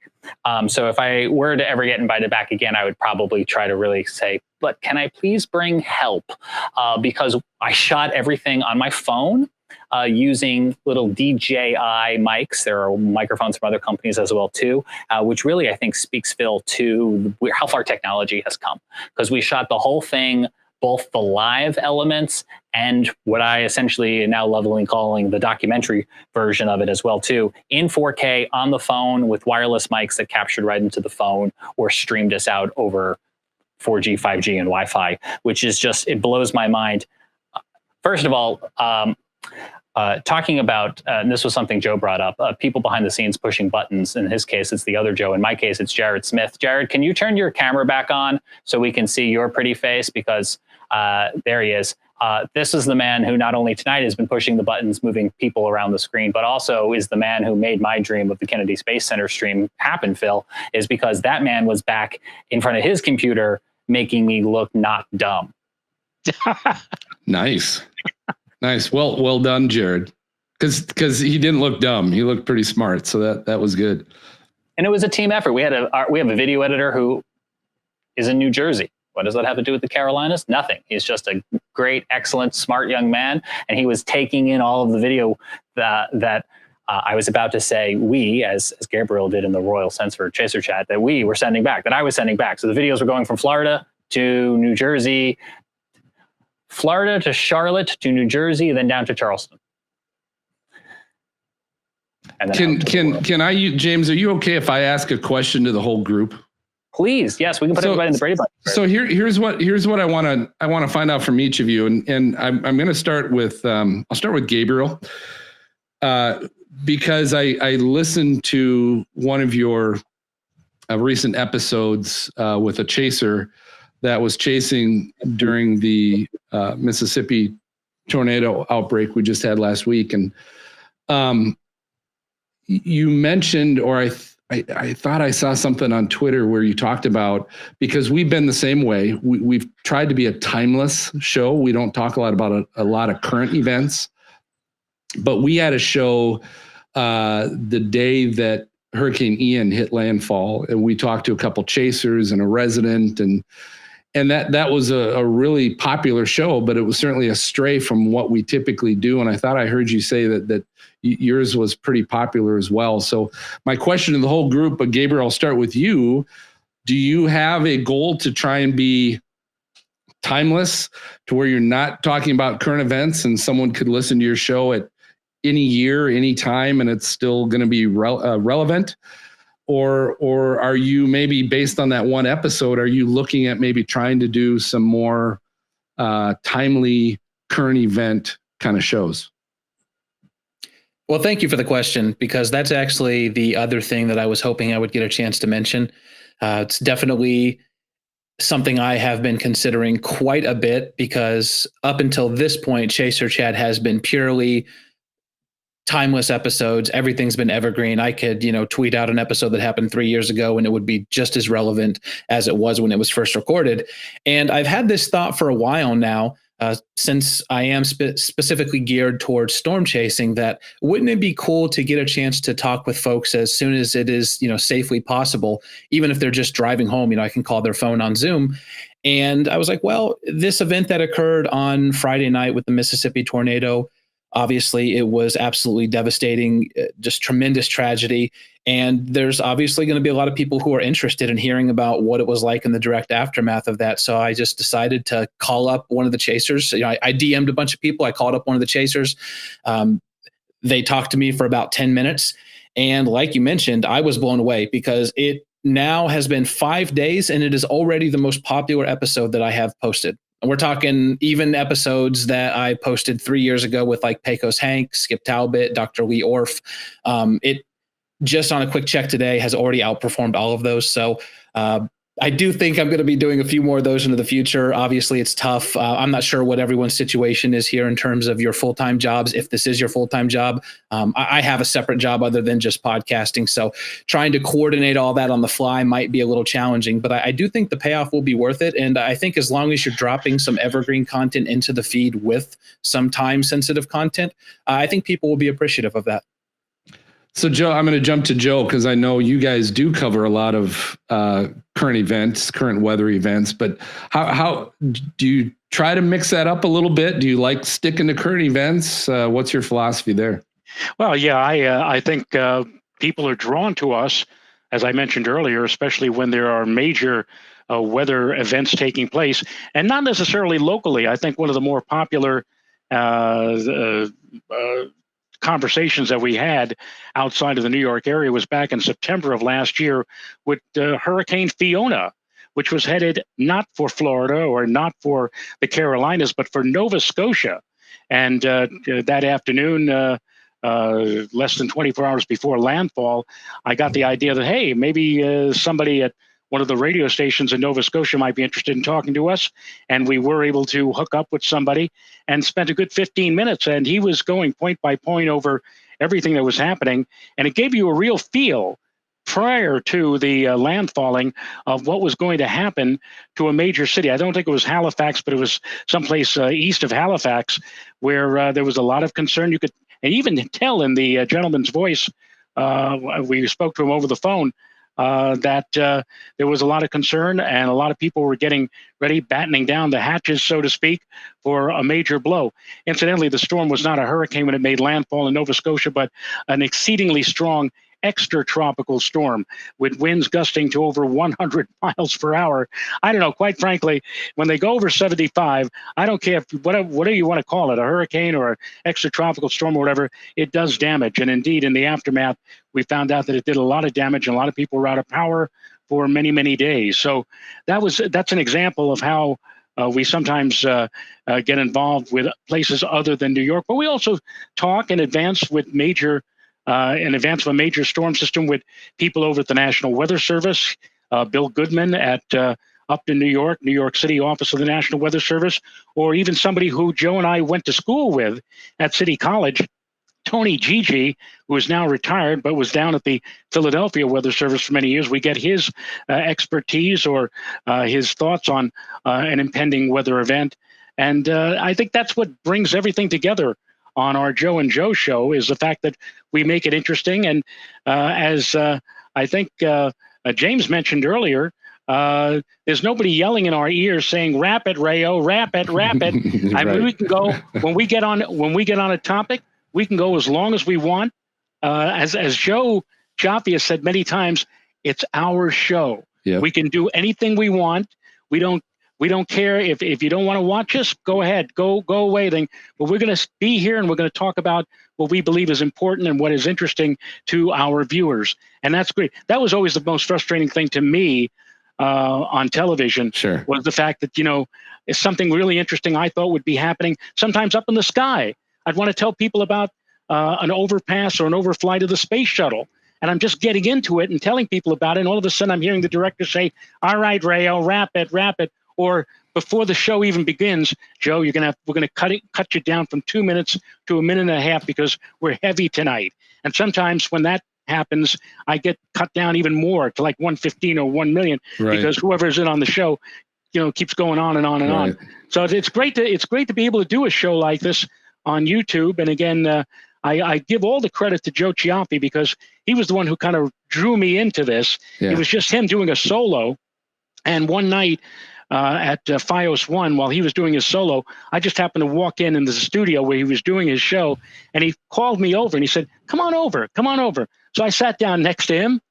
So if I were to ever get invited back again, I would probably try to really say, but can I please bring help? Because I shot everything on my phone using little DJI mics. There are microphones from other companies as well too, which really I think speaks, Phil, to how far technology has come. Because we shot the whole thing, both the live elements and what I essentially now lovingly calling the documentary version of it as well too, in 4K on the phone with wireless mics that captured right into the phone or streamed us out over 4G, 5G, and Wi-Fi, which is just, it blows my mind. First of all, talking about, and this was something Joe brought up, people behind the scenes pushing buttons. In his case, it's the other Joe. In my case, it's Jared Smith. Jared, can you turn your camera back on so we can see your pretty face? Because there he is. This is the man who not only tonight has been pushing the buttons, moving people around the screen, but also is the man who made my dream of the Kennedy Space Center stream happen, Phil, is because that man was back in front of his computer making me look not dumb. Nice. Well done, Jared. Because he didn't look dumb. He looked pretty smart. So that was good. And it was a team effort. We have a video editor who is in New Jersey. What does that have to do with the Carolinas? Nothing. He's just a great, excellent, smart young man. And he was taking in all of the video that I was about to say we, as Gabriel did in the Royal Sensor Chaser chat, that we were sending back, that I was sending back. So the videos were going from Florida to New Jersey, Florida to Charlotte to New Jersey, then down to Charleston. And then can I, James, are you okay if I ask a question to the whole group? Please, yes, we can put everybody in the Brady Bunch. So here's what I want to find out from each of you, and I'm going to start with I'll start with Gabriel, because I listened to one of your recent episodes with a chaser that was chasing during the Mississippi tornado outbreak we just had last week. And you mentioned, or I thought I saw something on Twitter where you talked about, because we've been the same way. We've tried to be a timeless show. We don't talk a lot about a lot of current events, but we had a show the day that Hurricane Ian hit landfall, and we talked to a couple chasers and a resident, and that was a really popular show, but it was certainly a stray from what we typically do. And I thought I heard you say that yours was pretty popular as well. So my question to the whole group, but Gabriel, I'll start with you. Do you have a goal to try and be timeless, to where you're not talking about current events and someone could listen to your show at any year, any time, and it's still going to be relevant? Or are you, maybe based on that one episode, are you looking at maybe trying to do some more timely current event kind of shows? Well, thank you for the question, because that's actually the other thing that I was hoping I would get a chance to mention. It's definitely something I have been considering quite a bit, because up until this point, Chaser Chat has been purely timeless episodes. Everything's been evergreen. I could, tweet out an episode that happened 3 years ago and it would be just as relevant as it was when it was first recorded. And I've had this thought for a while now, since I am specifically geared towards storm chasing, that wouldn't it be cool to get a chance to talk with folks as soon as it is, safely possible, even if they're just driving home, I can call their phone on Zoom. And I was like, well, this event that occurred on Friday night with the Mississippi tornado, obviously, it was absolutely devastating, just tremendous tragedy. And there's obviously going to be a lot of people who are interested in hearing about what it was like in the direct aftermath of that. So I just decided to call up one of the chasers. I DM'd a bunch of people. I called up one of the chasers. They talked to me for about 10 minutes. And like you mentioned, I was blown away, because it now has been 5 days and it is already the most popular episode that I have posted. We're talking even episodes that I posted 3 years ago with like Pecos Hank, Skip Talbot, Dr. Lee Orff. It just on a quick check today has already outperformed all of those. So I do think I'm going to be doing a few more of those into the future. Obviously, it's tough. I'm not sure what everyone's situation is here in terms of your full-time jobs, if this is your full-time job. I have a separate job other than just podcasting. So trying to coordinate all that on the fly might be a little challenging, but I do think the payoff will be worth it. And I think as long as you're dropping some evergreen content into the feed with some time-sensitive content, I think people will be appreciative of that. So Joe, I'm going to jump to Joe, because I know you guys do cover a lot of current events, current weather events, but how do you try to mix that up a little bit? Do you like sticking to current events? What's your philosophy there? Well, yeah, I think people are drawn to us, as I mentioned earlier, especially when there are major weather events taking place, and not necessarily locally. I think one of the more popular conversations that we had outside of the New York area was back in September of last year with Hurricane Fiona, which was headed not for Florida or not for the Carolinas, but for Nova Scotia. And that afternoon, less than 24 hours before landfall, I got the idea that, hey, maybe somebody at one of the radio stations in Nova Scotia might be interested in talking to us. And we were able to hook up with somebody and spent a good 15 minutes. And he was going point by point over everything that was happening. And it gave you a real feel prior to the landfalling of what was going to happen to a major city. I don't think it was Halifax, but it was someplace east of Halifax, where there was a lot of concern. You could even tell in the gentleman's voice, we spoke to him over the phone, that there was a lot of concern, and a lot of people were getting ready, battening down the hatches, so to speak, for a major blow. Incidentally, the storm was not a hurricane when it made landfall in Nova Scotia, but an exceedingly strong extratropical storm with winds gusting to over 100 miles per hour. I don't know, quite frankly, when they go over 75, I don't care if whatever you want to call it, a hurricane or an extratropical storm or whatever, it does damage. And indeed, in the aftermath, we found out that it did a lot of damage, and a lot of people were out of power for many, many days. So that's an example of how we sometimes get involved with places other than New York, but we also talk in advance with major in advance of a major storm system with people over at the National Weather Service, Bill Goodman at up in New York City office of the National Weather Service, or even somebody who Joe and I went to school with at City College, Tony Gigi, who is now retired but was down at the Philadelphia Weather Service for many years. We get his expertise or his thoughts on an impending weather event. And I think that's what brings everything together on our Joe and Joe show, is the fact that we make it interesting. And as I think James mentioned earlier, there's nobody yelling in our ears saying, "Wrap it, Rayo, wrap it, wrap it." I mean, we can go when we get on a topic. We can go as long as we want. As Joe Jaffe has said many times, it's our show. Yep. We can do anything we want. We don't care if you don't want to watch us. Go ahead, go away. Then, but we're going to be here and we're going to talk about what we believe is important and what is interesting to our viewers, and that's great. That was always the most frustrating thing to me on television. Sure. Was the fact that if something really interesting I thought would be happening, sometimes up in the sky, I'd want to tell people about an overpass or an overflight of the space shuttle. And I'm just getting into it and telling people about it. And all of a sudden I'm hearing the director say, "All right, Rayo, wrap it. Or before the show even begins, Joe, we're going to cut you down from 2 minutes to a minute and a half because we're heavy tonight. And sometimes when that happens, I get cut down even more to like 115 or 1 million because whoever's in on the show, keeps going on and on and on. So it's great to be able to do a show like this on YouTube. And again, I give all the credit to Joe Chiaffi because he was the one who kind of drew me into this. It was just him doing a solo. And one night at FiOS 1, while he was doing his solo, I just happened to walk in the studio where he was doing his show. And he called me over and he said, come on over. So I sat down next to him.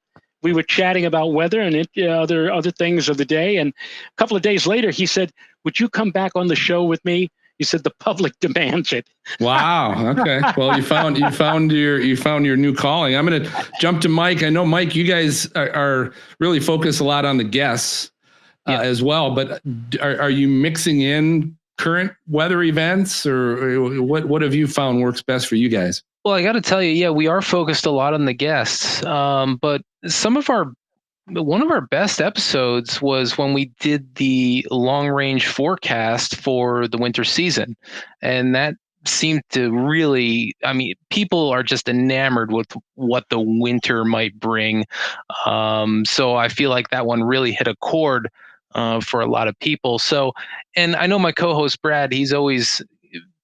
We were chatting about weather and other things of the day. And a couple of days later, he said, "Would you come back on the show with me?" He said, "The public demands it." Wow. Okay. Well, you found your new calling. I'm going to jump to Mike. I know, Mike, you guys are really focused a lot on the guests as well. But are you mixing in current weather events, or what have you found works best for you guys? Well, I got to tell you, we are focused a lot on the guests. But one of our best episodes was when we did the long range forecast for the winter season. And that seemed to really, people are just enamored with what the winter might bring. So I feel like that one really hit a chord for a lot of people. So, and I know my co-host Brad, he's always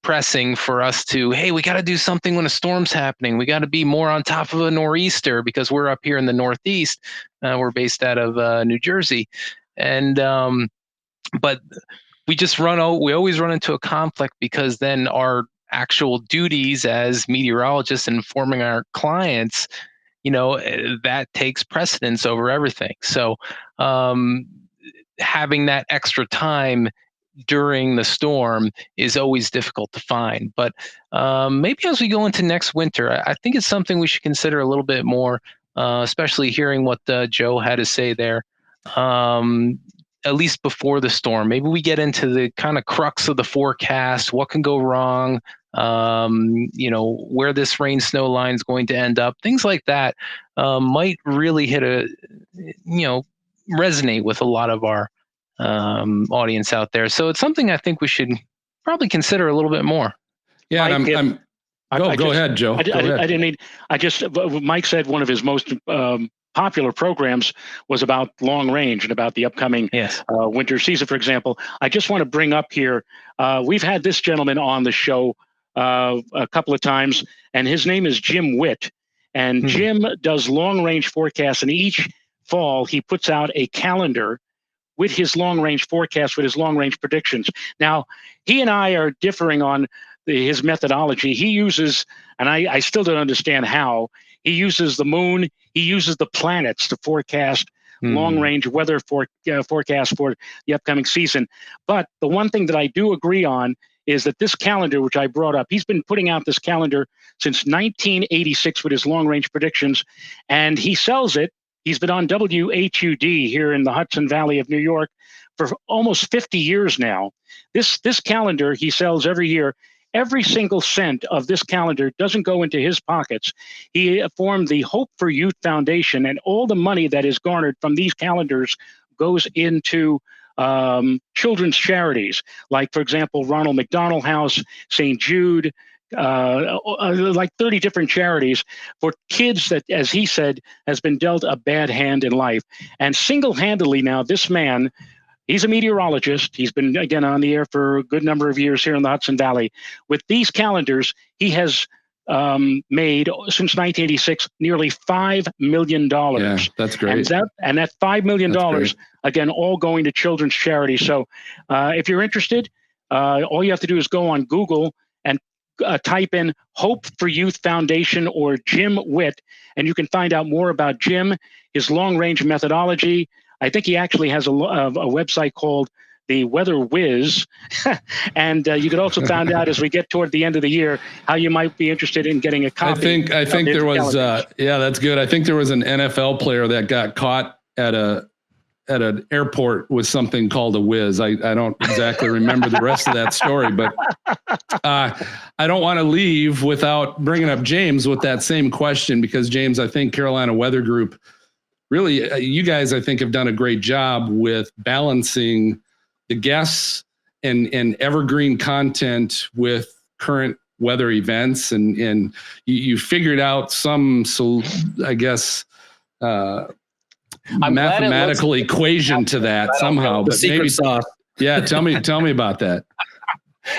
pressing for us to, hey, we got to do something when a storm's happening. We got to be more on top of a nor'easter because we're up here in the Northeast. We're based out of New Jersey. And, but we always run into a conflict because then our actual duties as meteorologists informing our clients, that takes precedence over everything. So, having that extra time during the storm is always difficult to find. But maybe as we go into next winter, I think it's something we should consider a little bit more, especially hearing what Joe had to say there, at least before the storm. Maybe we get into the kind of crux of the forecast, what can go wrong, where this rain snow line is going to end up. Things like that might really resonate with a lot of our audience out there. So it's something I think we should probably consider a little bit more. Yeah, go ahead, Joe. Mike said one of his most popular programs was about long range and about the upcoming winter season, for example. I just want to bring up here, we've had this gentleman on the show a couple of times, and his name is Jim Witt. And Jim does long range forecasts, and each fall he puts out a calendar with his long range forecast, with his long range predictions. Now, he and I are differing on his methodology. He uses, and I still don't understand how, he uses the moon, he uses the planets to forecast long range weather forecast for the upcoming season. But the one thing that I do agree on is that this calendar, which I brought up, he's been putting out this calendar since 1986 with his long range predictions, and he sells it. He's been on WHUD here in the Hudson Valley of New York for almost 50 years now. This calendar he sells every year, every single cent of this calendar doesn't go into his pockets. He formed the Hope for Youth Foundation, and all the money that is garnered from these calendars goes into children's charities, like, for example, Ronald McDonald House, St. Jude, like 30 different charities for kids that, as he said, has been dealt a bad hand in life. And single-handedly now, this man, he's a meteorologist. He's been, again, on the air for a good number of years here in the Hudson Valley. With these calendars, he has made, since 1986, nearly $5 million. Yeah, that's great. And that $5 million, again, all going to children's charities. So if you're interested, all you have to do is go on Google and type in Hope for Youth Foundation or Jim Witt, and you can find out more about Jim, his long-range methodology. I think he actually has a website called the Weather Whiz, and you could also find out as we get toward the end of the year how you might be interested in getting a copy. I think there was yeah, that's good. I think there was an NFL player that got caught at an airport with something called a whiz. I don't exactly remember the rest of that story, but I don't want to leave without bringing up James with that same question, because James, I think Carolina Weather Group, really, you guys, I think, have done a great job with balancing the guests and evergreen content with current weather events. And you figured out some, so I guess, mathematical equation to that somehow, but maybe sauce. Yeah, tell me about that.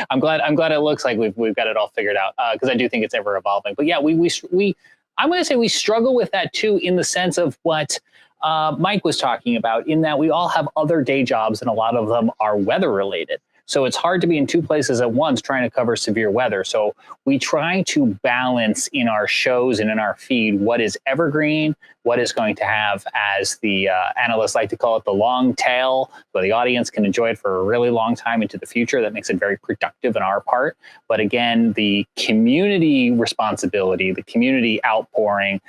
I'm glad it looks like we've got it all figured out, because I do think it's ever evolving. But yeah, I'm going to say we struggle with that too, in the sense of what Mike was talking about, in that we all have other day jobs and a lot of them are weather related. So it's hard to be in two places at once trying to cover severe weather. So we try to balance in our shows and in our feed what is evergreen, what is going to have, as the analysts like to call it, the long tail, where the audience can enjoy it for a really long time into the future. That makes it very productive on our part. But again, the community responsibility, the community outpouring,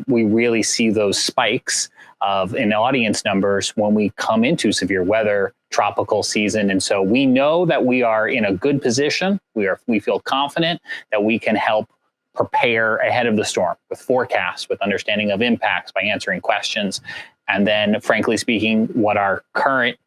we really see those spikes in audience numbers when we come into severe weather, tropical season. And so we know that we are in a good position. We feel confident that we can help prepare ahead of the storm with forecasts, with understanding of impacts, by answering questions. And then, frankly speaking, what our current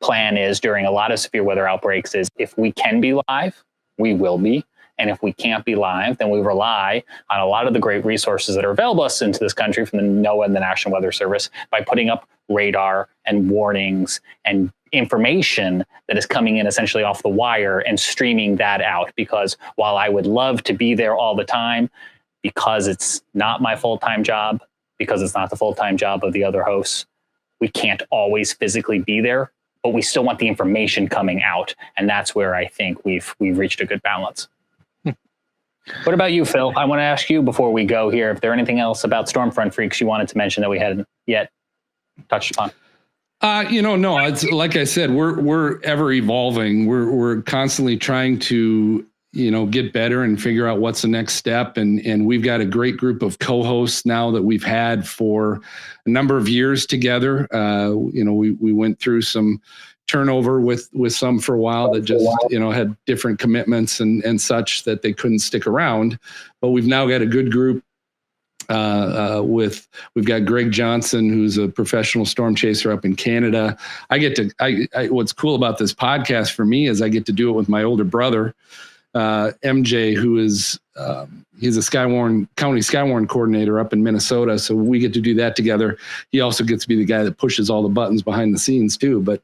plan is during a lot of severe weather outbreaks is, if we can be live, we will be. And if we can't be live, then we rely on a lot of the great resources that are available to us into this country from the NOAA and the National Weather Service, by putting up radar and warnings and information that is coming in essentially off the wire and streaming that out. Because while I would love to be there all the time, because it's not my full-time job, because it's not the full-time job of the other hosts, we can't always physically be there, but we still want the information coming out. And that's where I think we've reached a good balance. What about you, Phil? I want to ask you before we go here, if there anything else about Stormfront Freaks you wanted to mention that we hadn't yet touched upon. No, it's like I said, we're ever evolving. We're constantly trying to, get better and figure out what's the next step. And we've got a great group of co-hosts now that we've had for a number of years together. We went through some turnover with some for a while that just, had different commitments and such that they couldn't stick around. But we've now got a good group. We've got Greg Johnson, who's a professional storm chaser up in Canada. What's cool about this podcast for me is I get to do it with my older brother, MJ, who is, he's a county Skywarn coordinator up in Minnesota. So we get to do that together. He also gets to be the guy that pushes all the buttons behind the scenes too. But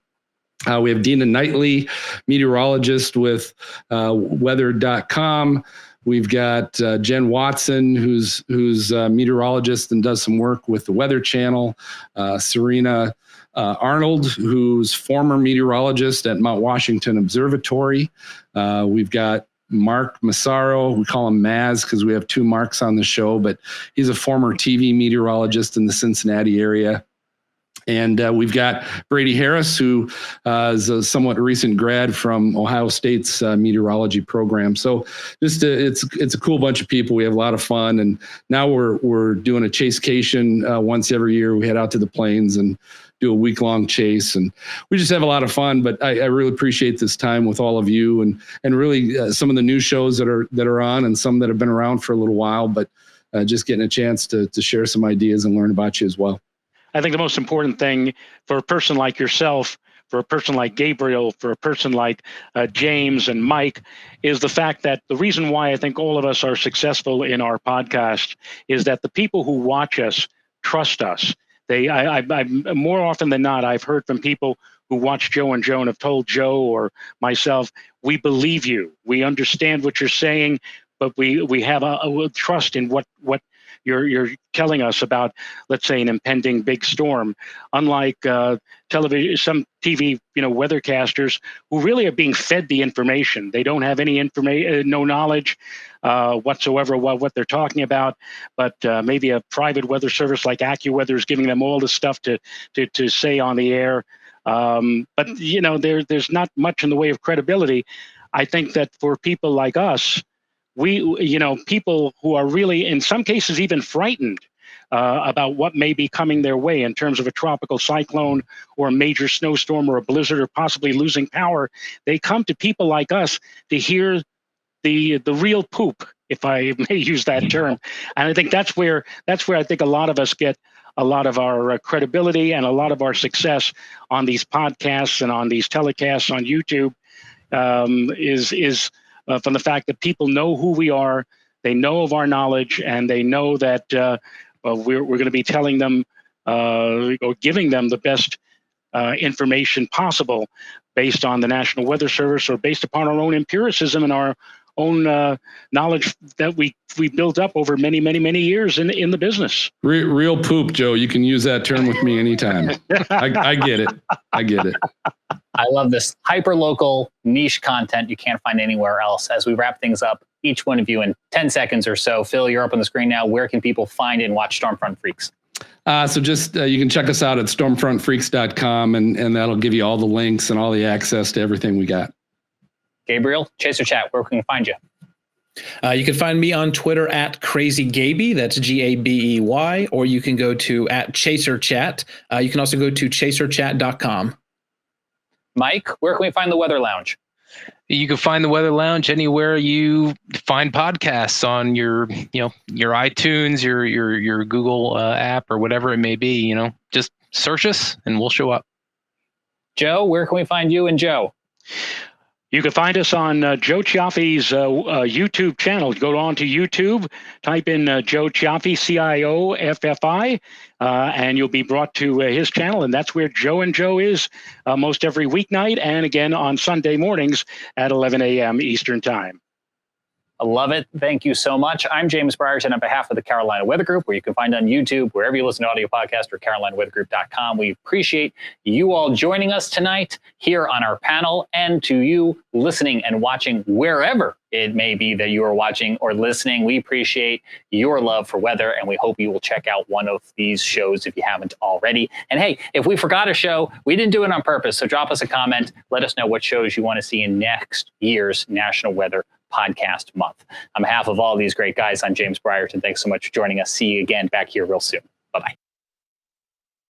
we have Dina Knightley, meteorologist with weather.com. We've got Jen Watson, who's a meteorologist and does some work with the Weather Channel. Serena Arnold, who's former meteorologist at Mount Washington Observatory. We've got Mark Massaro. We call him Maz because we have two Marks on the show, but he's a former TV meteorologist in the Cincinnati area. And we've got Brady Harris, who is a somewhat recent grad from Ohio State's meteorology program. So just it's a cool bunch of people. We have a lot of fun, and now we're doing a chasecation once every year. We head out to the plains and do a week-long chase, and we just have a lot of fun. But I really appreciate this time with all of you, and really some of the new shows that are on, and some that have been around for a little while. But just getting a chance to share some ideas and learn about you as well. I think the most important thing for a person like yourself, for a person like Gabriel, for a person like James and Mike, is the fact that the reason why I think all of us are successful in our podcast is that the people who watch us trust us. I more often than not, I've heard from people who watch Joe and Joe and have told Joe or myself, we believe you, we understand what you're saying, but we have a trust in what you're telling us about, let's say, an impending big storm. Unlike television, some TV, weathercasters who really are being fed the information. They don't have any information, no knowledge whatsoever what they're talking about. But maybe a private weather service like AccuWeather is giving them all the stuff to say on the air. But there's not much in the way of credibility. I think that for people like us, people who are really, in some cases, even frightened about what may be coming their way in terms of a tropical cyclone or a major snowstorm or a blizzard or possibly losing power, they come to people like us to hear the real poop, if I may use that term. And I think that's where I think a lot of us get a lot of our credibility and a lot of our success on these podcasts and on these telecasts on YouTube is from the fact that people know who we are, they know of our knowledge, and they know that we're going to be telling them or giving them the best information possible based on the National Weather Service or based upon our own empiricism and our own knowledge that we built up over many, many, many years in the business. Real poop, Joe. You can use that term with me anytime. I get it. I get it. I love this hyper-local niche content you can't find anywhere else. As we wrap things up, each one of you in 10 seconds or so. Phil, you're up on the screen now. Where can people find and watch Stormfront Freaks? So just you can check us out at stormfrontfreaks.com, and that'll give you all the links and all the access to everything we got. Gabriel, Chaser Chat, where can we find you? You can find me on Twitter at CrazyGaby, that's Gabey, or you can go to @ChaserChat. You can also go to chaserchat.com. Mike, where can we find the Weather Lounge? You can find the Weather Lounge anywhere you find podcasts on your iTunes, your Google app, or whatever it may be. Just search us and we'll show up. Joe, where can we find you and Joe? You can find us on Joe Chiaffi's YouTube channel. Go on to YouTube, type in Joe Chiaffi, CIOFFI, and you'll be brought to his channel. And that's where Joe and Joe is most every weeknight, and again on Sunday mornings at 11 a.m. Eastern Time. I love it. Thank you so much. I'm James Brierton on behalf of the Carolina Weather Group, where you can find on YouTube, wherever you listen to audio podcast, or carolinaweathergroup.com. We appreciate you all joining us tonight here on our panel, and to you listening and watching wherever it may be that you are watching or listening. We appreciate your love for weather, and we hope you will check out one of these shows if you haven't already. And hey, if we forgot a show, we didn't do it on purpose, so drop us a comment. Let us know what shows you want to see in next year's National Weather Podcast Month. On behalf of all these great guys, I'm James Brierton. Thanks so much for joining us. See you again back here real soon. Bye-bye.